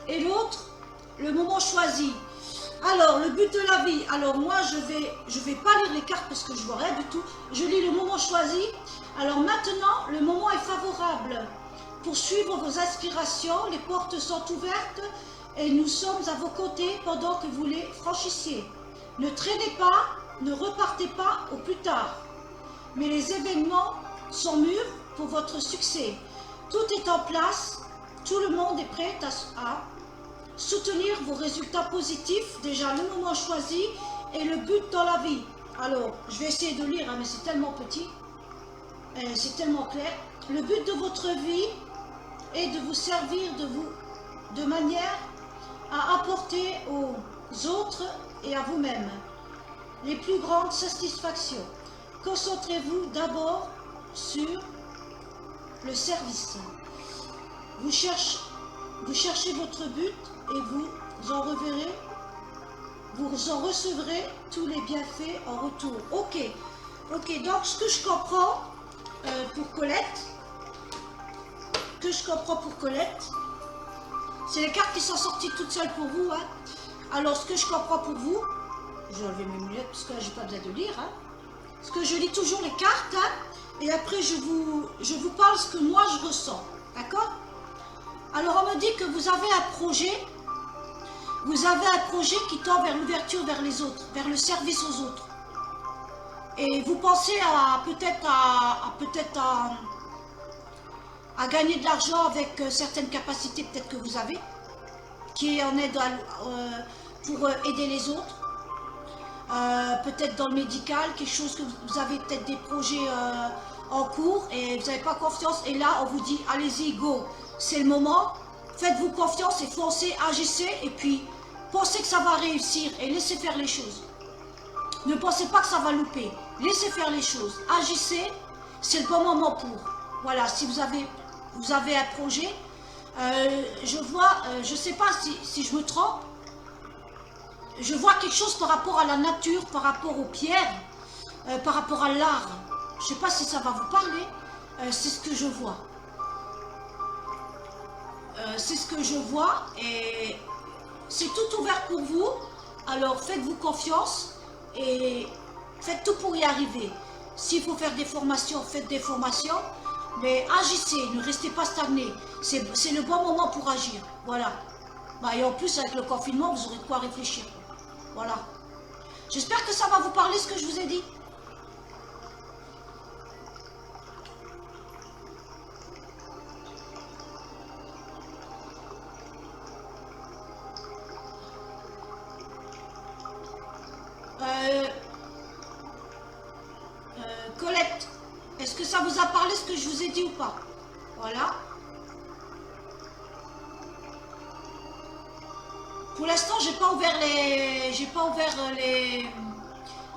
Et l'autre, le moment choisi. Alors, le but de la vie. Alors, moi, je vais pas lire les cartes parce que je vois rien du tout. Je lis le moment choisi. Alors, maintenant, le moment est favorable. Pour suivre vos aspirations, les portes sont ouvertes et nous sommes à vos côtés pendant que vous les franchissiez. Ne traînez pas, ne repartez pas au plus tard. Mais les événements sont mûrs pour votre succès. Tout est en place. Tout le monde est prêt à soutenir vos résultats positifs, déjà le moment choisi et le but dans la vie. Alors, je vais essayer de lire, hein, mais c'est tellement petit, c'est tellement clair. Le but de votre vie est de vous servir de manière à apporter aux autres et à vous-même les plus grandes satisfactions. Concentrez-vous d'abord sur le service. Vous cherchez votre but et vous en recevrez tous les bienfaits en retour. Ok, donc ce que je comprends pour Colette, c'est les cartes qui sont sorties toutes seules pour vous. Hein. Alors ce que je comprends pour vous, je vais enlever mes lunettes parce que là j'ai pas besoin de lire. Hein. Parce que je lis toujours les cartes hein, et après je vous parle ce que moi je ressens. D'accord? Alors on me dit que vous avez un projet qui tend vers l'ouverture vers les autres, vers le service aux autres. Et vous pensez à gagner de l'argent avec certaines capacités peut-être que vous avez, qui est en aide pour aider les autres. Peut-être dans le médical, quelque chose que vous avez peut-être des projets en cours et vous n'avez pas confiance. Et là, on vous dit, allez-y, go, c'est le moment. Faites-vous confiance et foncez, agissez et puis pensez que ça va réussir et laissez faire les choses. Ne pensez pas que ça va louper. Laissez faire les choses. Agissez. C'est le bon moment pour. Voilà, si vous avez un projet, je vois, je ne sais pas si je me trompe, je vois quelque chose par rapport à la nature, par rapport aux pierres, par rapport à l'art. Je ne sais pas si ça va vous parler, c'est ce que je vois. C'est ce que je vois et c'est tout ouvert pour vous. Alors faites-vous confiance et faites tout pour y arriver. S'il faut faire des formations, faites des formations, mais agissez, ne restez pas stagné. C'est le bon moment pour agir. Voilà. Bah, et en plus, avec le confinement, vous aurez de quoi réfléchir. Voilà. J'espère que ça va vous parler ce que je vous ai dit. Colette, est-ce que ça vous a parlé ce que je vous ai dit ou pas? Voilà. Pour l'instant, j'ai pas ouvert les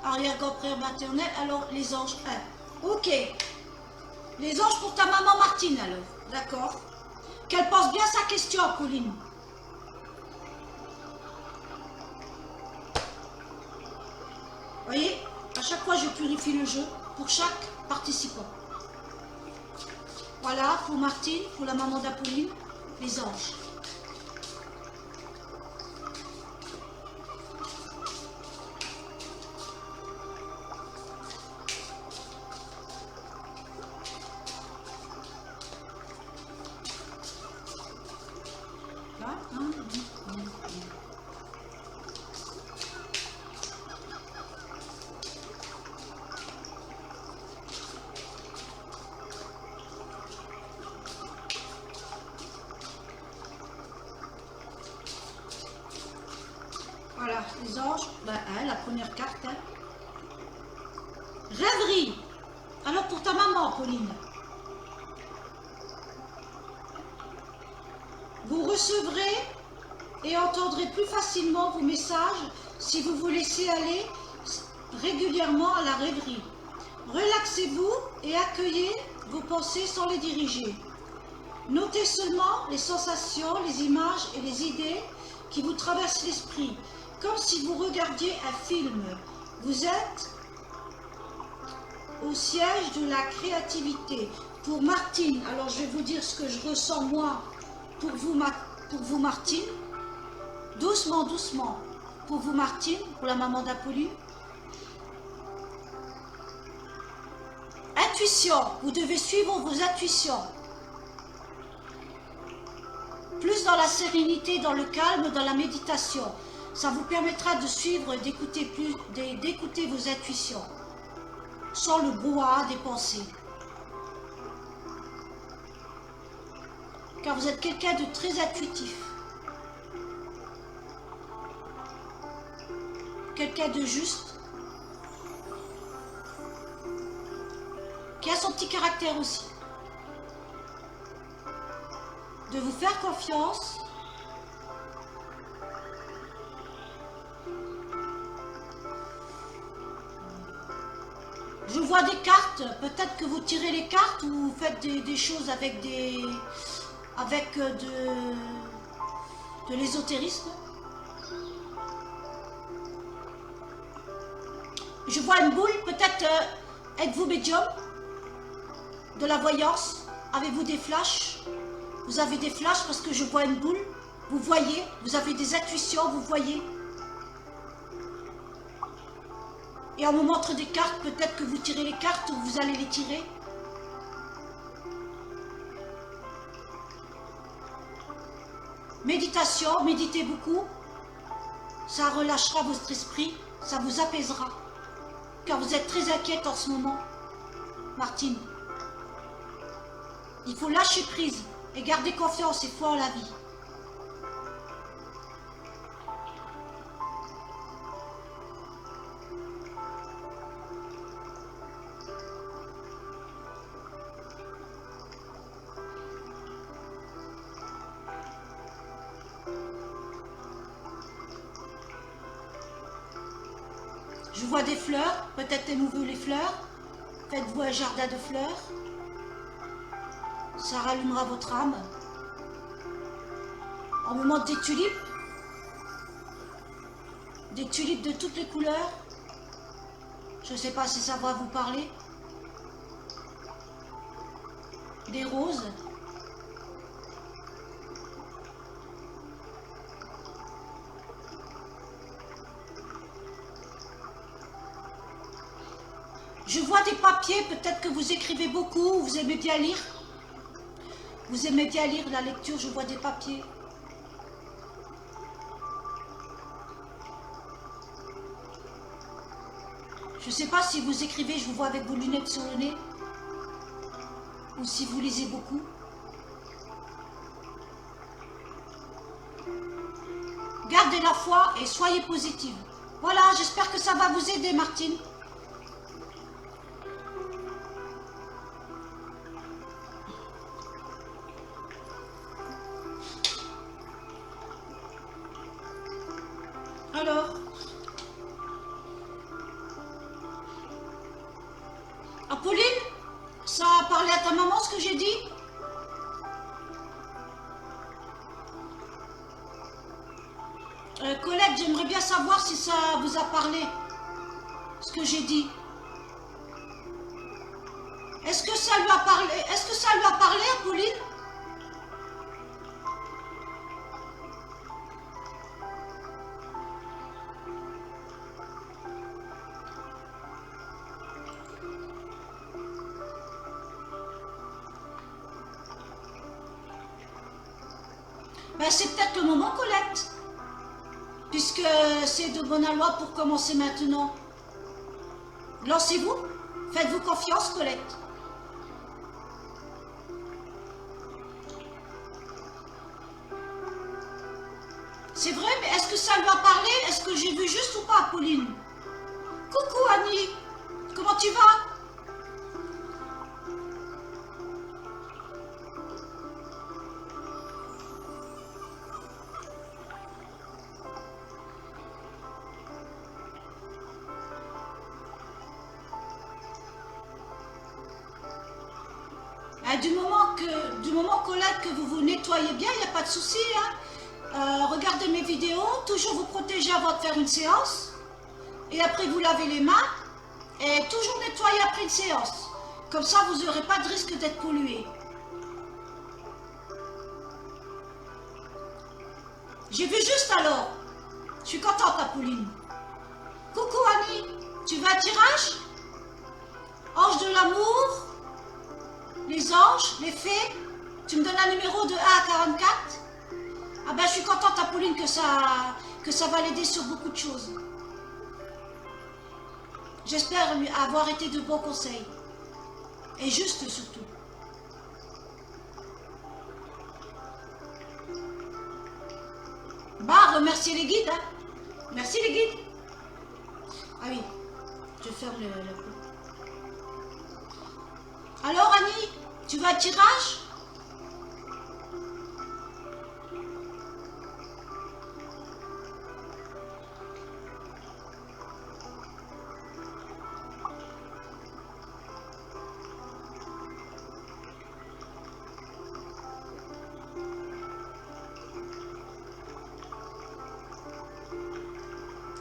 arrière-grand-père maternel. Alors, les anges. Ok. Les anges pour ta maman Martine, alors. D'accord. Qu'elle pense bien sa question, Pauline. Vous voyez, à chaque fois, je purifie le jeu pour chaque participant. Voilà, pour Martine, pour la maman d'Apolline, les anges. Voilà, les anges, la première carte. Hein. Rêverie. Alors pour ta maman, Pauline. Vous recevrez et entendrez plus facilement vos messages si vous vous laissez aller régulièrement à la rêverie. Relaxez-vous et accueillez vos pensées sans les diriger. Notez seulement les sensations, les images et les idées qui vous traversent l'esprit, comme si vous regardiez un film. Vous êtes au siège de la créativité. Pour Martine, alors je vais vous dire ce que je ressens moi pour vous Martine. Doucement, doucement. Pour vous Martine, pour la maman d'Apolline. Intuition, vous devez suivre vos intuitions. Plus dans la sérénité, dans le calme, dans la méditation. Ça vous permettra de suivre et d'écouter vos intuitions, sans le brouhaha des pensées. Car vous êtes quelqu'un de très intuitif. Quelqu'un de juste. Qui a son petit caractère aussi. De vous faire confiance. Je vois des cartes, peut-être que vous tirez les cartes ou vous faites des choses avec de l'ésotérisme. Je vois une boule, peut-être êtes-vous médium? De la voyance? Avez-vous des flashs? Vous avez des flashs parce que je vois une boule. Vous voyez, vous avez des intuitions, vous voyez. Et on me montre des cartes, peut-être que vous tirez les cartes ou vous allez les tirer. Méditation, méditez beaucoup. Ça relâchera votre esprit, ça vous apaisera. Car vous êtes très inquiète en ce moment, Martine. Il faut lâcher prise et garder confiance et foi en la vie. Je vois des fleurs, peut-être aimez-vous les fleurs. Faites-vous un jardin de fleurs. Ça rallumera votre âme. On me montre des tulipes. Des tulipes de toutes les couleurs. Je ne sais pas si ça va vous parler. Des roses. Je vois des papiers, peut-être que vous écrivez beaucoup, vous aimez bien lire. Vous aimez bien lire la lecture, je vois des papiers. Je ne sais pas si vous écrivez, je vous vois avec vos lunettes sur le nez. Ou si vous lisez beaucoup. Gardez la foi et soyez positive. Voilà, j'espère que ça va vous aider, Martine. Alors, Apolline, ça a parlé à ta maman ce que j'ai dit? Colette, j'aimerais bien savoir si ça vous a parlé, ce que j'ai dit. Est-ce que ça lui a parlé? Est-ce que ça lui a parlé, Apolline? Ben, c'est peut-être le moment, Colette. Puisque c'est de bonne loi pour commencer maintenant. Lancez-vous. Faites-vous confiance, Colette. C'est vrai, mais est-ce que ça lui a parlé? Est-ce que j'ai vu juste ou pas, Pauline? Coucou, Annie. Comment tu vas? Du moment, Colette, que vous vous nettoyez bien, il n'y a pas de souci. Hein. Regardez mes vidéos, toujours vous protéger avant de faire une séance. Et après, vous lavez les mains. Et toujours nettoyer après une séance. Comme ça, vous n'aurez pas de risque d'être pollué. J'ai vu juste alors. Je suis contente, Apolline. Coucou, Annie. Tu veux un tirage? Ange de l'amour. Les anges, les fées, tu me donnes un numéro de 1 à 44? Ah ben je suis contente, Apolline, que ça va l'aider sur beaucoup de choses. J'espère lui avoir été de bons conseils. Et juste surtout. Bah, remerciez les guides, hein. Merci les guides. Ah oui, je ferme le pot. Alors Annie, tu veux un tirage?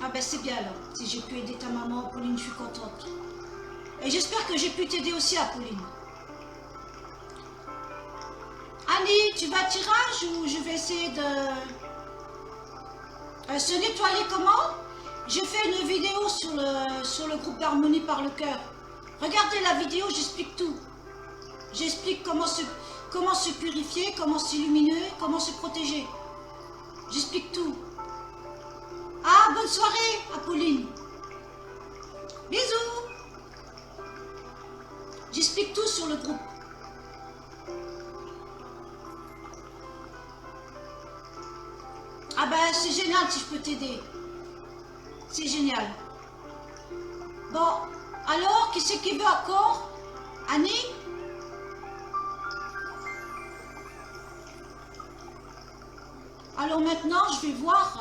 Ah ben c'est bien alors, si j'ai pu aider ta maman, Pauline, je suis contente. Et j'espère que j'ai pu t'aider aussi, Apolline. Annie, tu vas à tirage ou je vais essayer de se nettoyer comment? J'ai fait une vidéo sur le groupe d'harmonie par le cœur. Regardez la vidéo, j'explique tout. J'explique comment se purifier, comment s'illuminer, comment se protéger. J'explique tout. Ah, bonne soirée, Apolline. Bisous. J'explique tout sur le groupe. Ah ben c'est génial si je peux t'aider. C'est génial. Bon, alors, qui c'est qui veut encore? Annie? Alors maintenant, je vais voir...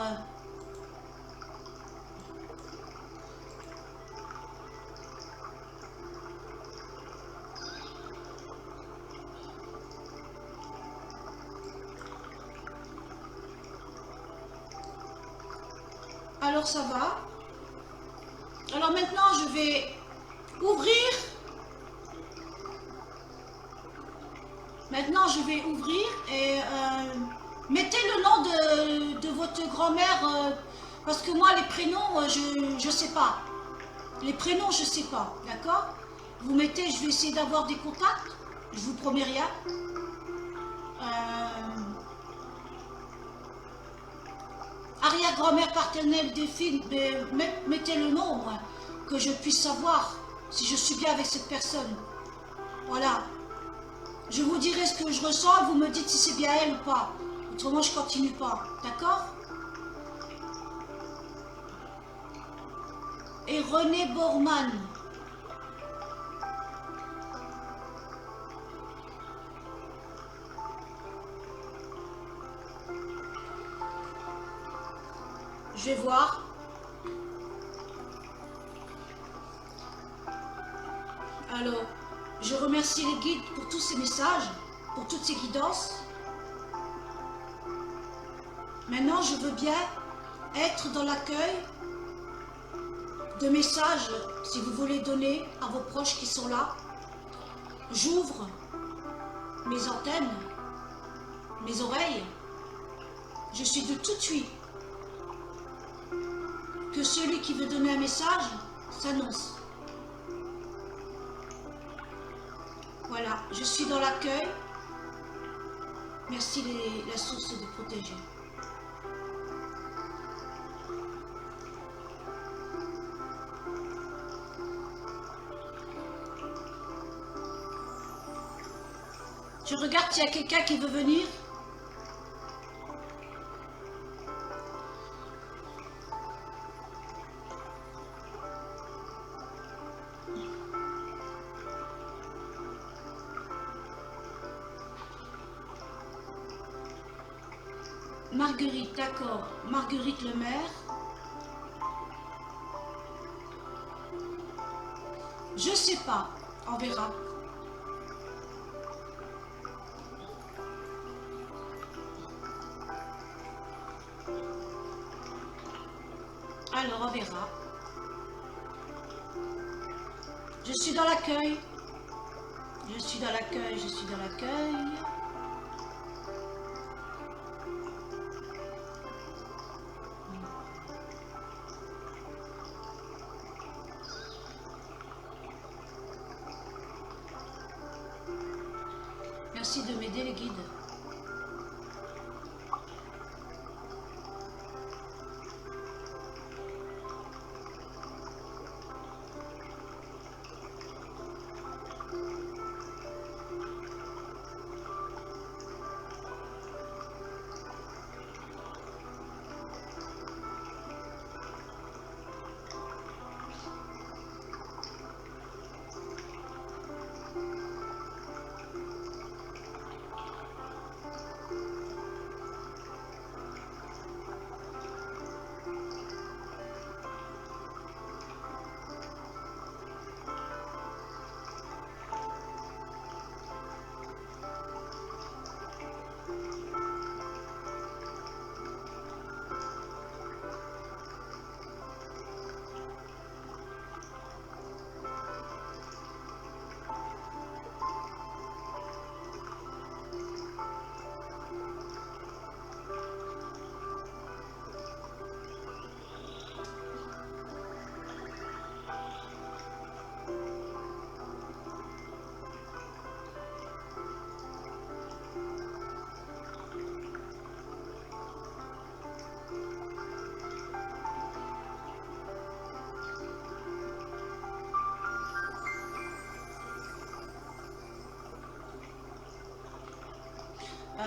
Alors ça va. Alors maintenant je vais ouvrir. Maintenant je vais ouvrir et mettez le nom de votre grand-mère parce que moi les prénoms je sais pas. Les prénoms je sais pas, d'accord? Vous mettez, je vais essayer d'avoir des contacts. Je vous promets rien. Arrière-grand-mère paternelle des filles, mettez le nom au moins, que je puisse savoir si je suis bien avec cette personne. Voilà. Je vous dirai ce que je ressens, vous me dites si c'est bien elle ou pas. Autrement, je continue pas. D'accord? Et René Bormann. Je vais voir. Alors, je remercie les guides pour tous ces messages, pour toutes ces guidances. Maintenant, je veux bien être dans l'accueil de messages, si vous voulez donner à vos proches qui sont là. J'ouvre mes antennes, mes oreilles. Je suis de tout suite. Que celui qui veut donner un message s'annonce. Voilà, je suis dans l'accueil. Merci la source de protéger. Je regarde s'il y a quelqu'un qui veut venir. Marguerite, d'accord. Marguerite Lemaire. Je sais pas, on verra. Alors, on verra. Je suis dans l'accueil. Je suis dans l'accueil, je suis dans l'accueil. Merci de m'aider les guides.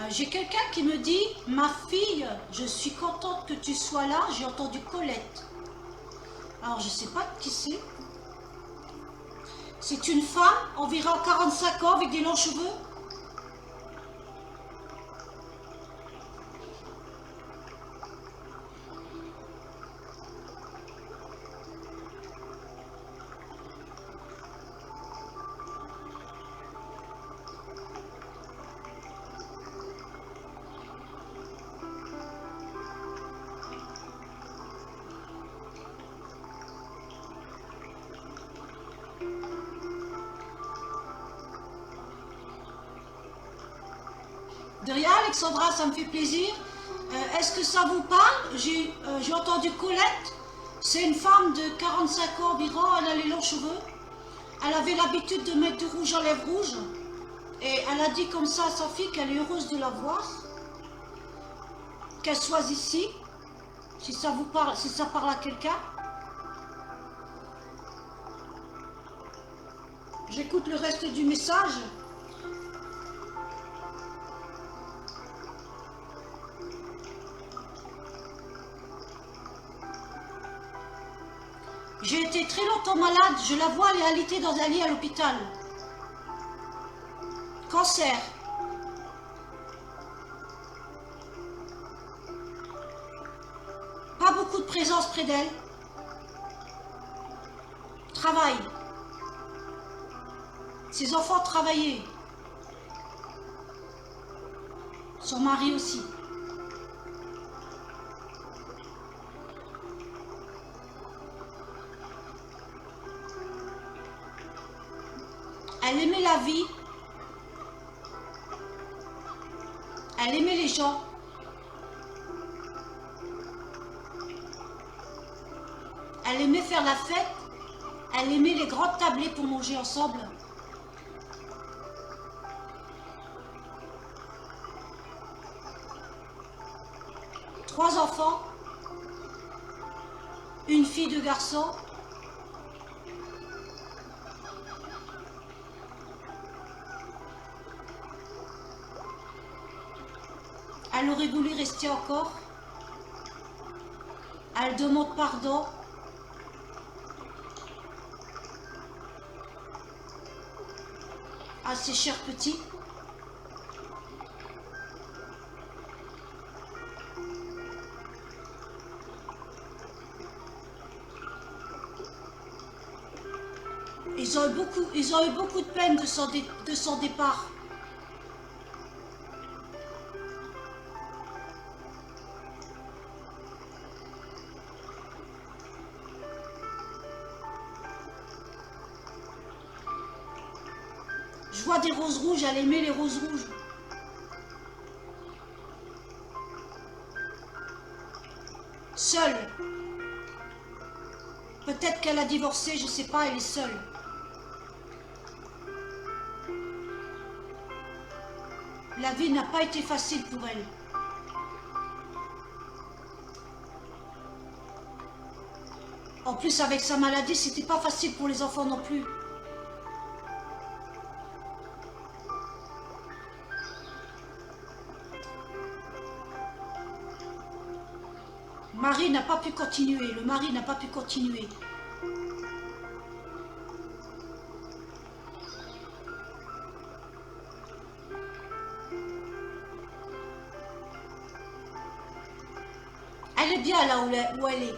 J'ai quelqu'un qui me dit, ma fille, je suis contente que tu sois là, j'ai entendu Colette. Alors je ne sais pas qui c'est. C'est une femme, environ 45 ans, avec des longs cheveux. Alexandra, ça me fait plaisir. Est-ce que ça vous parle? J'ai entendu Colette. C'est une femme de 45 ans environ, elle a les longs cheveux. Elle avait l'habitude de mettre du rouge à lèvres rouges. Et elle a dit comme ça à sa fille qu'elle est heureuse de la voir. Qu'elle soit ici. Si ça vous parle, si ça parle à quelqu'un. J'écoute le reste du message. J'ai été très longtemps malade. Je la vois, elle est alitée dans un lit à l'hôpital. Cancer. Pas beaucoup de présence près d'elle. Travail. Ses enfants travaillaient. Son mari aussi. Elle aimait la vie. Elle aimait les gens. Elle aimait faire la fête. Elle aimait les grandes tablées pour manger ensemble. Trois enfants. Une fille, deux garçons. Elle aurait voulu rester encore. Elle demande pardon. À ses chers petits. Ils ont eu beaucoup de peine de son départ. Je vois des roses rouges, elle aimait les roses rouges. Seule. Peut-être qu'elle a divorcé, je ne sais pas, elle est seule. La vie n'a pas été facile pour elle. En plus, avec sa maladie, c'était pas facile pour les enfants non plus. Marie n'a pas pu continuer, le mari n'a pas pu continuer. Elle est bien là où elle est.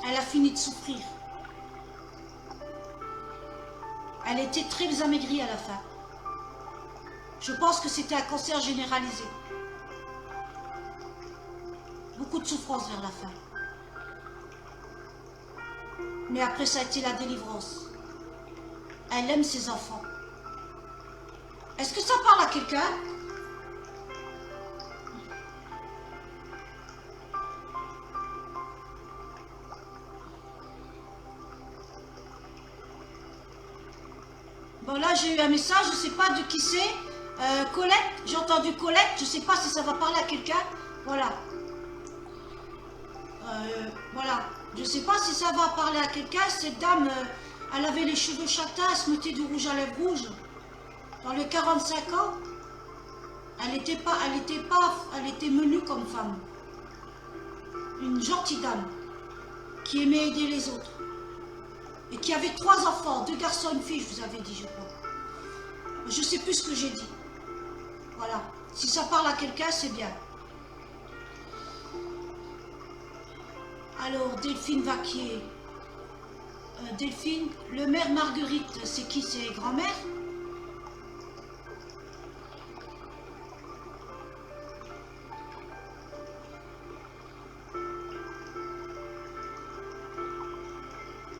Elle a fini de souffrir. Elle était très amaigrie à la fin. Je pense que c'était un cancer généralisé. Beaucoup de souffrance vers la fin. Mais après, ça a été la délivrance. Elle aime ses enfants. Est-ce que ça parle à quelqu'un? Bon, là, j'ai eu un message, je ne sais pas de qui c'est. Colette, j'ai entendu Colette, je ne sais pas si ça va parler à quelqu'un. Voilà. Voilà. Je ne sais pas si ça va parler à quelqu'un. Cette dame, elle avait les cheveux châtains, elle se mettait du rouge à lèvres rouges. Dans les 45 ans, elle était menue comme femme. Une gentille dame qui aimait aider les autres. Et qui avait 3 enfants, 2 garçons, une fille, je vous avais dit, je crois. Je ne sais plus ce que j'ai dit. Voilà. Si ça parle à quelqu'un, c'est bien. Alors, Delphine Vaquier. Delphine, le maire Marguerite, c'est qui? C'est grand-mère?